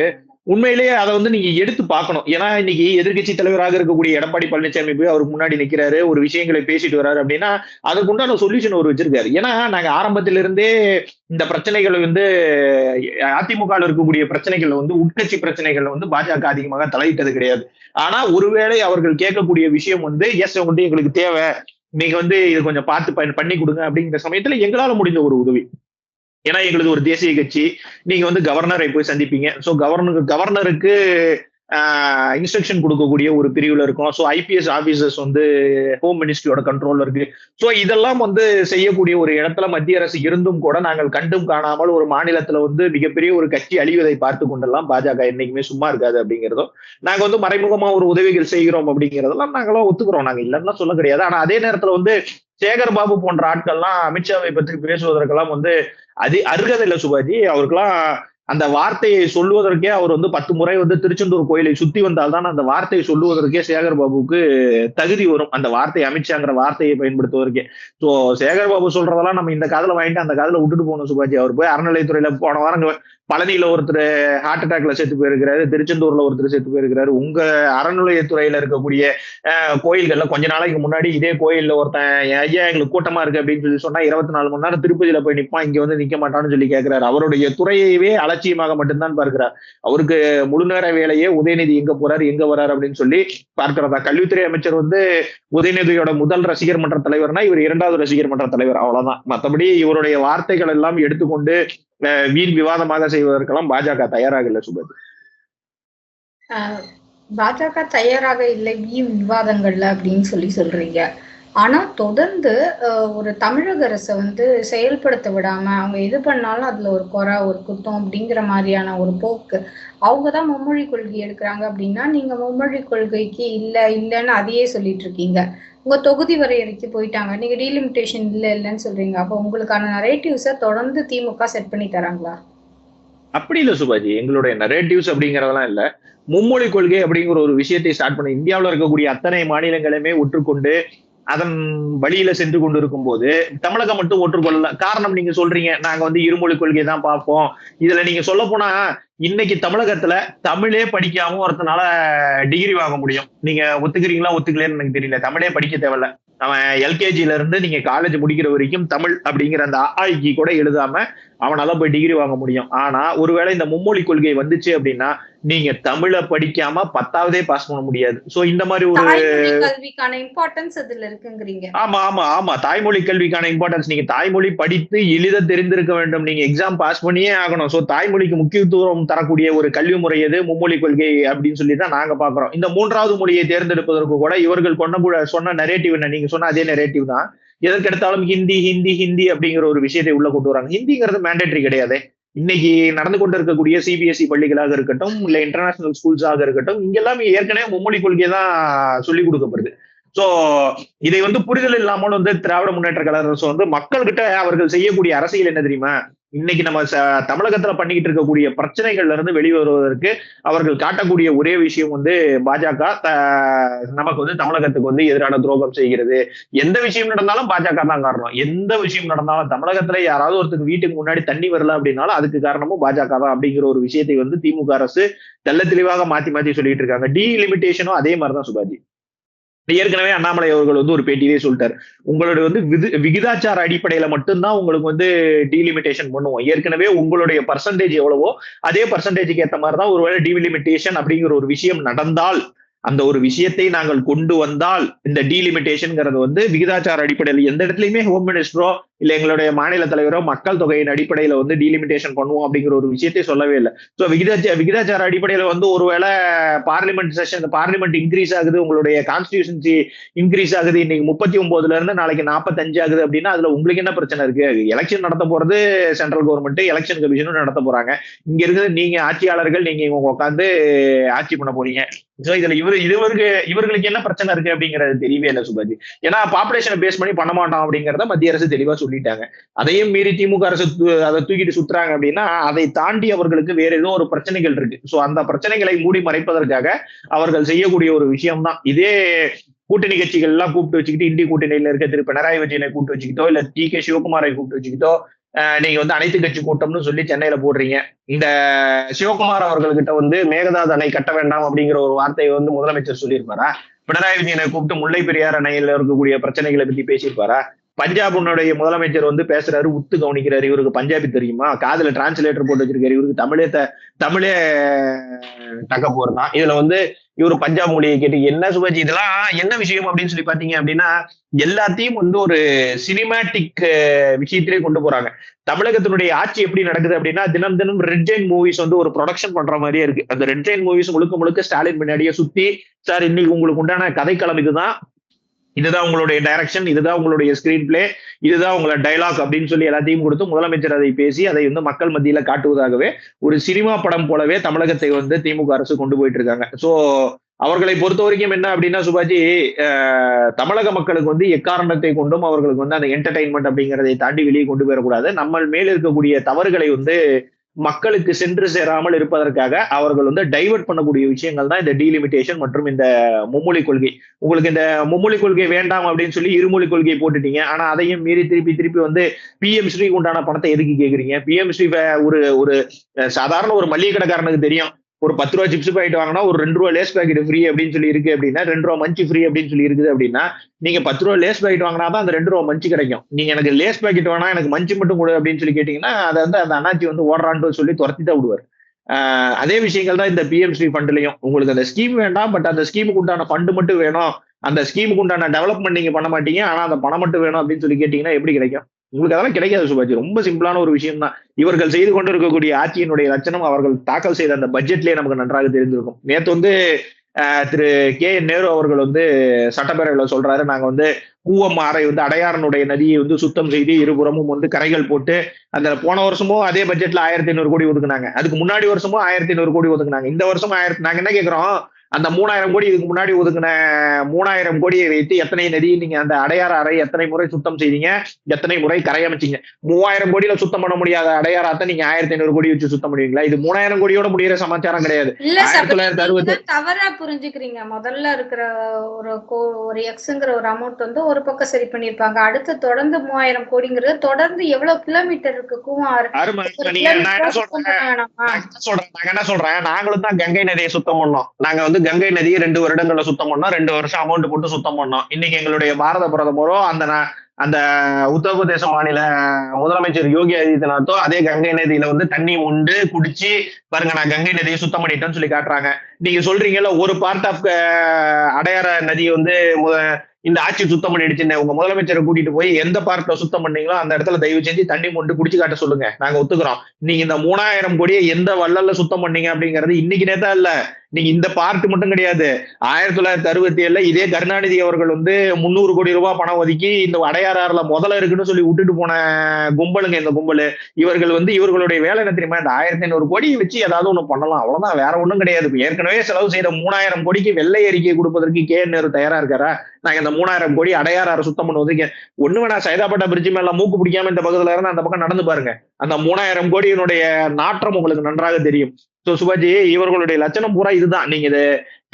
உண்மையிலேயே அதை வந்து நீங்க எடுத்து பார்க்கணும். ஏன்னா இன்னைக்கு எதிர்கட்சி தலைவராக இருக்கக்கூடிய எடப்பாடி பழனிசாமி போய் அவருக்கு முன்னாடி நிக்கிறாரு, ஒரு விஷயங்களை பேசிட்டு வர்றாரு அப்படின்னா அதுக்கு உண்டான சொல்யூஷன் அவர் வச்சிருக்காரு. ஏன்னா நாங்க ஆரம்பத்திலிருந்தே இந்த பிரச்சனைகளை வந்து அதிமுக இருக்கக்கூடிய பிரச்சனைகள் வந்து உட்கட்சி பிரச்சனைகள் வந்து பாஜக அதிகமாக தலையிட்டது கிடையாது. ஆனா ஒருவேளை அவர்கள் கேட்கக்கூடிய விஷயம் வந்து எஸ் வந்து எங்களுக்கு தேவை, நீங்க வந்து இது கொஞ்சம் பார்த்து பண்ணி கொடுங்க அப்படிங்கிற சமயத்துல எங்களால முடிஞ்ச ஒரு உதவி. ஏன்னா எங்களுக்கு ஒரு தேசிய கட்சி, நீங்க வந்து கவர்னரை போய் சந்திப்பீங்க. சோ கவர்னருக்கு இன்ஸ்ட்ரக்ஷன் கொடுக்கக்கூடிய ஒரு பிரிவுல இருக்கும். ஸோ ஐபிஎஸ் ஆபீசர்ஸ் வந்து ஹோம் மினிஸ்ட்ரியோட கண்ட்ரோல்ல இருக்கு. ஸோ இதெல்லாம் வந்து செய்யக்கூடிய ஒரு இடத்துல மத்திய அரசு இருந்தும் கூட நாங்கள் கண்டும் காணாமல் ஒரு மாநிலத்துல வந்து மிகப்பெரிய ஒரு கட்சி அழிவதை பார்த்து கொண்டெல்லாம் பாஜக என்னைக்குமே சும்மா இருக்காது அப்படிங்கிறதும், நாங்க வந்து மறைமுகமா ஒரு உதவிகள் செய்கிறோம் அப்படிங்கிறதெல்லாம் நாங்களும் ஒத்துக்கிறோம். நாங்க இல்லைன்னா சொல்ல கிடையாது. ஆனா அதே நேரத்துல வந்து சேகர் பாபு போன்ற ஆட்கள்லாம் அமித்ஷாவை பற்றி பேசுவதற்கெல்லாம் வந்து அருகதை இல்லை சுபாஜி. அவருக்கெல்லாம் அந்த வார்த்தையை சொல்லுவதற்கே அவர் வந்து 10 முறை வந்து திருச்செந்தூர் கோயிலை சுத்தி வந்தால்தான் அந்த வார்த்தையை சொல்லுவதற்கே சேகர் பாபுக்கு தகுதி வரும். அந்த வார்த்தை அமித்ஷாங்கிற வார்த்தையை பயன்படுத்துவதற்கே. சோ சேகர் பாபு சொல்றதெல்லாம் நம்ம இந்த காதுல வாங்கிட்டு அந்த காதுல விட்டுட்டு போகணும் சுபாஜி. அவர் போய் அறநிலையத்துறையில போன வாரம் பழனியில ஒருத்தர் ஹார்ட் அட்டாக்ல செத்து போயிருக்கிறாரு, திருச்செந்தூர்ல ஒருத்தர் செத்து போயிருக்கிறாரு. உங்க அறநிலையத்துறையில இருக்கக்கூடிய கோயில்கள்ல கொஞ்ச நாளைக்கு முன்னாடி இதே கோயில்ல ஒருத்தன் ஐயா எங்களுக்கு கூட்டமா இருக்கு அப்படின்னு சொல்லி சொன்னா 24 மணி நேரம் திருப்பதியில போய் நிப்பான், இங்க வந்து நிக்க மாட்டான்னு சொல்லி கேட்கிறாரு. அவருடைய துறையவே அலட்சியமாக மட்டும்தான் பார்க்கிறார். அவருக்கு முழு நேர வேலையே உதயநிதி எங்க போறாரு எங்க வர்றாரு அப்படின்னு சொல்லி பார்க்கிறதா. கல்வித்துறை அமைச்சர் வந்து உதயநிதியோட முதல் ரசிகர் மன்ற தலைவர்னா இவர் 2வது ரசிகர் மன்ற தலைவர், அவ்வளவுதான். மற்றபடி இவருடைய வார்த்தைகள் எல்லாம் எடுத்துக்கொண்டு வீண் விவாதமாக செய்வதற்கெல்லாம் பாஜக தயாராக இல்லை சுபதி. பாஜக தயாராக இல்லை வீண் விவாதங்கள்ல அப்படின்னு சொல்றீங்க. ஆனா தொடர்ந்து ஒரு தமிழக அரசை வந்து செயல்படுத்த விடாம அவங்க எது பண்ணாலும் அதுல ஒரு குறை ஒரு குத்தம் அப்படிங்கிற மாதிரியான ஒரு போக்கு, அவங்கதான் மும்மொழி கொள்கை எடுக்கிறாங்க அப்படின்னா நீங்க மும்மொழி கொள்கைக்கு இல்லைன்னு அதையே சொல்லிட்டு இருக்கீங்க. உங்க தொகுதி வரையறைக்கு போயிட்டாங்க, நீங்க டீலிமிட்டேஷன் இல்லைன்னு சொல்றீங்க. அப்போ உங்களுக்கான நரேட்டிவ்ஸை தொடர்ந்து திமுக செட் பண்ணி தராங்களா? அப்படி இல்ல சுபாஜி, எங்களுடைய நரேட்டிவ்ஸ் அப்படிங்கறதெல்லாம் இல்ல. மும்மொழி கொள்கை அப்படிங்கிற ஒரு விஷயத்தை ஸ்டார்ட் பண்ண இந்தியாவில் இருக்கக்கூடிய அத்தனை மாநிலங்களுமே ஒற்றுக்கொண்டு அதன் வழியில சென்று கொண்டு இருக்கும் போது தமிழகம் மட்டும் ஒற்றுக்கொள்ளல. காரணம் நீங்க சொல்றீங்க நாங்க வந்து இருமொழி கொள்கை தான் பார்ப்போம். இதுல நீங்க சொல்ல போனா இன்னைக்கு தமிழகத்துல தமிழே படிக்காம ஒருத்தனால டிகிரி வாங்க முடியும். நீங்க ஒத்துக்கிறீங்களா ஒத்துக்கலன்னு எனக்கு தெரியல. தமிழே படிக்க தேவையில்ல, அவன் எல்கேஜில இருந்து நீங்க காலேஜ் முடிக்கிற வரைக்கும் தமிழ் அப்படிங்கிற அந்த ஆய்க்கு கூட எழுதாம அவனால போய் டிகிரி வாங்க முடியும். ஆனா ஒருவேளை இந்த மும்மொழி கொள்கை வந்துச்சு அப்படின்னா நீங்க தமிழை படிக்காம 10ஆவதே பாஸ் பண்ண முடியாது. சோ இந்த மாதிரி ஒரு கல்விக்கான இம்பார்ட்டன்ஸ் அதுல இருக்குங்கிறீங்க. ஆமா ஆமா ஆமா தாய்மொழி கல்விக்கான இம்பார்ட்டன்ஸ். நீங்க தாய்மொழி படித்து எளித தெரிந்திருக்க வேண்டும். நீங்க எக்ஸாம் பாஸ் பண்ணியே ஆகணும். சோ தாய்மொழிக்கு முக்கியத்துவம் தரக்கூடிய ஒரு கல்வி முறை எது? மும்மொழி கொள்கை அப்படின்னு சொல்லி தான் நாங்க பாக்குறோம். இந்த 3வது மொழியை தேர்ந்தெடுப்பதற்கு கூட இவர்கள் சொன்ன நரேட்டிவ் என்ன? நீங்க சொன்ன அதே நரேட்டிவ் தான். எதற்கெடுத்தாலும் ஹிந்தி ஹிந்தி ஹிந்தி அப்படிங்கிற ஒரு விஷயத்தை உள்ள கொண்டு வராங்க. ஹிந்திங்கிறது மேண்டேட்டரி கிடையாது. இன்னைக்கு நடந்து கொண்டு இருக்கக்கூடிய சிபிஎஸ்இ பள்ளிகளாக இருக்கட்டும், இல்ல இன்டர்நேஷனல் ஸ்கூல்ஸாக இருக்கட்டும், இங்க எல்லாமே ஏற்கனவே மும்மொழி கொள்கை தான் சொல்லிக் கொடுக்கப்படுது. சோ இதை புரிதல் இல்லாமல் திராவிட முன்னேற்ற கழக அரசு மக்கள்கிட்ட அவர்கள் செய்யக்கூடிய அரசியல் என்ன தெரியுமா? இன்னைக்கு நம்ம தமிழகத்துல பண்ணிக்கிட்டு இருக்கக்கூடிய பிரச்சனைகள்ல இருந்து வெளிவருவதற்கு அவர்கள் காட்டக்கூடிய ஒரே விஷயம் பாஜக நமக்கு தமிழகத்துக்கு எதிரான துரோகம் செய்கிறது. எந்த விஷயம் நடந்தாலும் பாஜக தான் காரணம். எந்த விஷயம் நடந்தாலும் தமிழகத்துல யாராவது ஒருத்தருக்கு வீட்டுக்கு முன்னாடி தண்ணி வரல அப்படின்னாலும் அதுக்கு காரணமும் பாஜக தான் அப்படிங்கிற ஒரு விஷயத்தை திமுக அரசு தெள்ள தெளிவாக மாத்தி மாத்தி சொல்லிட்டு இருக்காங்க. டீலிமிட்டேஷனும் அதே மாதிரிதான் சுபாஜி. ஏற்கனவே அண்ணாமலை அவர்கள் ஒரு பேட்டியிலே சொல்லிட்டாரு, உங்களுடைய விகிதாச்சார அடிப்படையில மட்டும்தான் உங்களுக்கு டீலிமிட்டேஷன் பண்ணுவோம். ஏற்கனவே உங்களுடைய பர்சன்டேஜ் எவ்வளவோ அதே பர்சன்டேஜுக்கு ஏற்ற மாதிரிதான் ஒருவேளை டீலிமிட்டேஷன் அப்படிங்கிற ஒரு விஷயம் நடந்தால், அந்த ஒரு விஷயத்தை நாங்கள் கொண்டு வந்தால் இந்த டீலிமிட்டேஷன்ங்கிறது விகிதாச்சார அடிப்படையில் எந்த இடத்துலயுமே ஹோம் மினிஸ்டரோ இல்ல எங்களுடைய மாநில தலைவரோ மக்கள் தொகையின் அடிப்படையில டீலிமிட்டேஷன் பண்ணுவோம் அப்படிங்கிற ஒரு விஷயத்தை சொல்லவே இல்லை. ஸோ விகிதாச்சார அடிப்படையில ஒருவேளை பார்லிமெண்ட் இன்க்ரீஸ் ஆகுது, உங்களுடைய கான்ஸ்டிடியூஷன்சி இன்க்ரீஸ் ஆகுது, இன்னைக்கு 39ல இருந்து நாளைக்கு 45 ஆகுது அப்படின்னா அதுல உங்களுக்கு என்ன பிரச்சனை இருக்கு? எலெக்ஷன் நடத்த போறது சென்ட்ரல் கவர்மெண்ட், எலெக்ஷன் கமிஷனும் நடத்த போறாங்க. இங்க இருக்கிறது நீங்க ஆட்சியாளர்கள், நீங்க இவங்க உட்காந்து ஆட்சி பண்ண போறீங்க. சோ இதுல இவர்களுக்கு என்ன பிரச்சனை இருக்கு அப்படிங்கறது தெரியவே இல்லை சுபாஜி. ஏன்னா பாப்புலேஷனை பேஸ் பண்ணி பண்ண மாட்டோம் அப்படிங்கறத மத்திய அரசு தெளிவா சொல்லிட்டாங்க. அதையும் மீறி திமுக அரசு அதை தூக்கிட்டு சுத்துறாங்க அப்படின்னா அதை தாண்டி அவர்களுக்கு வேற ஏதோ ஒரு பிரச்சனைகள் இருக்கு. சோ அந்த பிரச்சனைகளை மூடி மறைப்பதற்காக அவர்கள் செய்யக்கூடிய ஒரு விஷயம் தான் இதே. கூட்டணி கட்சிகள் எல்லாம் கூப்பிட்டு வச்சுக்கிட்டு, இந்திய கூட்டணியில இருக்க திரு பினராயி விஜயனை கூப்பிட்டு வச்சுக்கிட்டோ இல்ல டி.கே. சிவகுமாரை கூப்பிட்டு வச்சுக்கிட்டோ நீங்க அனைத்து கட்சி கூட்டம்னு சொல்லி சென்னையில போடுறீங்க. இந்த சிவகுமார் அவர்கள்கிட்ட மேகதாது அணை கட்ட வேண்டாம் அப்படிங்கிற ஒரு வார்த்தையை முதலமைச்சர் சொல்லியிருப்பாரா? பினராயி விஜயனை கூப்பிட்டு முல்லை பெரியார் அணையில இருக்கக்கூடிய பிரச்சனைகளை பத்தி பேசியிருப்பாரா? பஞ்சாபுடைய முதலமைச்சர் பேசுறாரு, உத்து கவனிக்கிறாரு. இவருக்கு பஞ்சாபி தெரியுமா? காதுல டிரான்ஸ்லேட்டர் போட்டு வச்சிருக்காரு. இவருக்கு தமிழே தக்க போறதான். இதுல இவரு பஞ்சாப் மொழியை கேட்டு என்ன சுபாஜி இதெல்லாம் என்ன விஷயம் அப்படின்னு சொல்லி பாத்தீங்க அப்படின்னா எல்லாத்தையும் ஒரு சினிமேட்டிக் விஷயத்திலே கொண்டு போறாங்க. தமிழகத்தினுடைய ஆட்சி எப்படி நடக்குது அப்படின்னா தினம் தினம் ரெட் ஜெயின் மூவிஸ் ஒரு ப்ரொடக்ஷன் பண்ற மாதிரியே இருக்கு. அந்த ரெட் ஜெயின் மூவிஸ் முழுக்க ஸ்டாலின் பின்னாடியே சுத்தி, சார் இன்னைக்கு உங்களுக்கு உண்டான கதைக்களம் இதுதான் உங்களுடைய டைரக்ஷன், இதுதான் உங்களுடைய ஸ்கிரீன் பிளே, இதுதான் உங்களோட டைலாக் அப்படின்னு சொல்லி எல்லாத்தையும் கொடுத்து முதலமைச்சர் அதை பேசி அதை மக்கள் மத்தியில காட்டுவதாகவே ஒரு சினிமா படம் போலவே தமிழகத்தை திமுக அரசு கொண்டு போயிட்டு இருக்காங்க. சோ அவர்களை பொறுத்த வரைக்கும் என்ன அப்படின்னா சுபாஜி, தமிழக மக்களுக்கு எக்காரணத்தை கொண்டும் அவர்களுக்கு அந்த என்டர்டைன்மெண்ட் அப்படிங்கிறதை தாண்டி வெளியே கொண்டு வரக்கூடாது. நம்ம மேல இருக்கக்கூடிய தவறுகளை மக்களுக்கு சென்று சேராமல் இருப்பதற்காக அவர்கள் டைவர்ட் பண்ணக்கூடிய விஷயங்கள் தான் இந்த டீலிமிட்டேஷன் மற்றும் இந்த மும்மொழி கொள்கை. உங்களுக்கு இந்த மும்மொழி கொள்கை வேண்டாம் அப்படின்னு சொல்லி இருமொழி கொள்கையை போட்டுட்டீங்க. ஆனா அதையும் மீறி திருப்பி பிஎம் ஸ்ரீக்கு உண்டான பணத்தை எதுக்கு கேக்குறீங்க? பிஎம் ஸ்ரீ ஒரு சாதாரண ஒரு மளிகை கடைக்காரனுக்கு தெரியும், ஒரு 10 ரூபா சிப்ஸ் பாக்கெட் வாங்கினா ஒரு 2 ரூபா லேஸ் பாக்கெட் ஃப்ரீ அப்படின்னு சொல்லி இருக்கு அப்படின்னா, 2 ரூபா மஞ்சு ஃப்ரீ அப்படின்னு சொல்லி இருக்குது அப்படின்னா, நீங்க 10 ரூபா லேஸ் பாக்கெட் வாங்கினாதான் அந்த 2 ரூபா மஞ்சு கிடைக்கும். நீங்க எனக்கு லேஸ் பாக்கெட் வேணா, எனக்கு மஞ்சு மட்டும் கொடு அப்படின்னு சொல்லி கேட்டீங்கன்னா அதை அந்த அண்ணாச்சி ஓடுறான்னு சொல்லி துரத்தி தான் விடுவார். அதே விஷயங்கள் தான் இந்த பிஎம் ஸ்ரீ ஃபண்ட்லயும். உங்களுக்கு அந்த ஸ்கீம் வேண்டாம், பட் அந்த ஸ்கீமுக்கு உண்டான ஃபண்டு மட்டும் வேணும், அந்த ஸ்கீமுக்கு உண்டான டெவலப்மெண்ட் நீங்க பண்ண மாட்டீங்க, ஆனா அந்த பணம் மட்டும் வேணும் அப்படின்னு சொல்லி கேட்டீங்கன்னா எப்படி கிடைக்கும்? உங்களுக்கு அதெல்லாம் கிடைக்காது சுபாஜி. ரொம்ப சிம்பிளான ஒரு விஷயம் தான். இவர்கள் செய்து கொண்டு இருக்கக்கூடிய ஆட்சியினுடைய லட்சணம் அவர்கள் தாக்கல் செய்த அந்த பட்ஜெட்லயே நமக்கு நன்றாக தெரிந்திருக்கும். நேற்று திரு கே.என். நேரு அவர்கள் சட்டப்பேரவையில சொல்றாரு, நாங்க கூவம் ஆறை அடையாறனுடைய நதியை சுத்தம் செய்து இருபுறமும் கரைகள் போட்டு, அந்த போன வருஷமும் அதே பட்ஜெட்ல 1500 கோடி ஒதுக்குனாங்க. அதுக்கு முன்னாடி வருஷமும் 1500 கோடி ஒதுக்குனாங்க. இந்த வருஷம் நாங்க என்ன கேட்கிறோம், அந்த 3000 கோடி இதுக்கு முன்னாடி ஒதுக்குன 3000 கோடியை வைத்து எத்தனை நதி நீங்க அந்த அடையாறு அறை எத்தனை முறை சுத்தம் செய்தீங்க, எத்தனை முறை கரை அமைச்சீங்க? 3000 கோடியில சுத்தம் பண்ண முடியாத அடையாறாத்த நீங்க 1500 கோடி வச்சு சுத்தம் பண்ணுவீங்களா? இது 3000 கோடியோட முடிகிற சமாச்சாரம் கிடையாது. 1960 தவறா புரிஞ்சுக்கிறீங்க. முதல்ல இருக்கிற ஒரு எக்ஸ்ங்கிற ஒரு அமௌண்ட் ஒரு பக்கம் சரி பண்ணிருப்பாங்க. அடுத்து தொடர்ந்து 3000 கோடிங்கிறது தொடர்ந்து எவ்வளவு கிலோமீட்டர் இருக்கு கூவாறு. நாங்க என்ன சொல்றேன், நாங்களும் தான் கங்கை நதியை சுத்தம் பண்ணோம். நாங்க வந்து கங்கை நதியை 2 வருடங்கள்ல சுத்தம் பண்ணோம், 2 வருஷம் அமௌண்ட் போட்டு சுத்தம் பண்ணோம். இன்னைக்கு எங்களுடைய பாரத பிரதமரோ அந்த உத்தரப்பிரதேச மாநில முதலமைச்சர் யோகி ஆதித்யநாத்தோ அதே கங்கை நதியில வந்து தண்ணி உண்டு குடிச்சு பாருங்க நான் கங்கை நதியை சுத்தம் பண்ணிட்டேன்னு சொல்லி காட்டுறாங்க. நீங்க சொல்றீங்கல்ல ஒரு பார்ட் ஆஃப் அடையாற நதியை வந்து இந்த ஆட்சி சுத்தம் பண்ணிடுச்சுன்னு உங்க முதலமைச்சரை கூட்டிட்டு போய் எந்த பார்ட்ல சுத்தம் பண்ணீங்களோ அந்த இடத்துல தயவு செஞ்சு தண்ணி மொண்டு குடிச்சு காட்ட சொல்லுங்க, நாங்க ஒத்துக்கிறோம். நீங்க இந்த 3000 கோடியை எந்த வள்ளல்ல சுத்தம் பண்ணீங்க அப்படிங்கிறது இன்னைக்கு நேத்தா இல்ல, நீங்க இந்த பார்ட் மட்டும் கிடையாது. 1967 இதே கருணாநிதி அவர்கள் வந்து 300 கோடி ரூபாய் பணம் ஒதுக்கி இந்த அடையாறுல முதல்ல இருக்குன்னு சொல்லி விட்டுட்டு போன கும்பலுங்க இந்த கும்பல். இவர்கள் வந்து இவர்களுடைய வேலை என்ன தெரியுமா, இந்த 1500 கோடியை வச்சு ஏதாவது ஒண்ணு பண்ணலாம், அவ்வளவுதான், வேற ஒண்ணும் கிடையாது. ஏற்கனவே செலவு செய்த 3000 கோடிக்கு வெள்ளை அறிக்கை கொடுப்பதற்கு நேரு தயாரா இருக்காரா? நாங்க இந்த 3000 கோடி அடையாறு சுத்தம் பண்ணுவதுக்கு ஒண்ணு வேணா, சைதாப்பேட்டை பிரிட்ஜ் மேல மூக்கு பிடிக்காம இந்த பக்கத்துல இருந்து அந்த பக்கம் நடந்து பாருங்க, அந்த 3000 கோடியினுடைய நாற்றம் உங்களுக்கு நன்றாக தெரியும். சுபாஜி, இவர்களுடைய லட்சணம் பூரா இதுதான். நீங்க இதை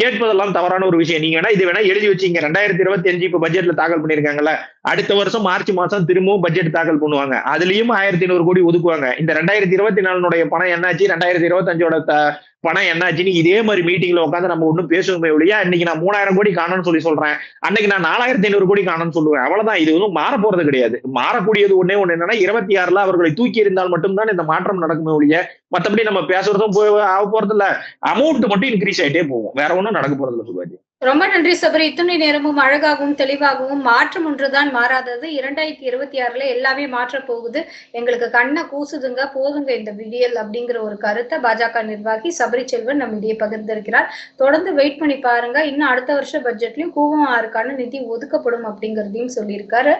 கேட்பதெல்லாம் தவறான ஒரு விஷயம். நீங்க வேணா இது வேணா எழுதி வச்சீங்க, 2025 இப்ப பட்ஜெட்ல தாக்கல் பண்ணிருக்காங்கல்ல, அடுத்த வருஷம் மார்ச் மாசம் திரும்பவும் பட்ஜெட் தாக்கல் பண்ணுவாங்க, அதுலயும் 1500 கோடி ஒதுக்குவாங்க. இந்த 2024 பணம் என்னாச்சு, 2025 பணம் என்னாச்சுன்னு இதே மாதிரி மீட்டிங்ல உட்காந்து நம்ம ஒன்னும் பேசுவோமே ஒழியா, இன்னைக்கு நான் 3000 கோடி காணும்னு சொல்றேன், அன்னைக்கு நான் 4500 கோடி காணும்னு சொல்லுவேன், அவ்வளவுதான். இது ஒன்றும் மாற போறது கிடையாது. மாறக்கூடியது ஒண்ணே ஒண்ணு என்னன்னா, 26 அவர்களை தூக்கி எறிந்தால் மட்டும்தான் இந்த மாற்றம் நடக்குமே ஒழிய, மத்தபடி நம்ம பேசுறதும் ஆக போறது இல்ல, அமௌண்ட் மட்டும் இன்க்ரீஸ் ஆயிட்டே போகும், வேற ஒன்றும் நடக்க போறது இல்ல. சுபாஜி, ரொம்ப நன்றி சபரி. இத்தனை நேரமும் அழகாகவும் தெளிவாகவும் மாற்றம் ஒன்றுதான் மாறாதது, 2026 எல்லாமே மாற்ற போகுது, எங்களுக்கு கண்ணை கூசுதுங்க, போதுங்க இந்த விடியல் அப்படிங்கிற ஒரு கருத்தை பாஜக நிர்வாகி சபரி செல்வன் நம்ம இடையே பகிர்ந்திருக்கிறார். தொடர்ந்து வெயிட் பண்ணி பாருங்க, இன்னும் அடுத்த வருஷ பட்ஜெட்லயும் கூவம் ஆறுக்கான நிதி ஒதுக்கப்படும் அப்படிங்கிறதையும் சொல்லியிருக்காரு.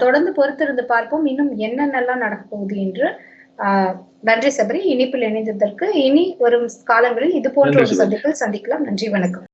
தொடர்ந்து பொறுத்திருந்து பார்ப்போம் இன்னும் என்னென்னலாம் நடக்க போகுது என்று. நன்றி சபரி, இனிப்பில் இணைந்ததற்கு. இனி வரும் காலங்களில் இது போன்ற ஒரு சந்திப்பில் சந்திக்கலாம். நன்றி, வணக்கம்.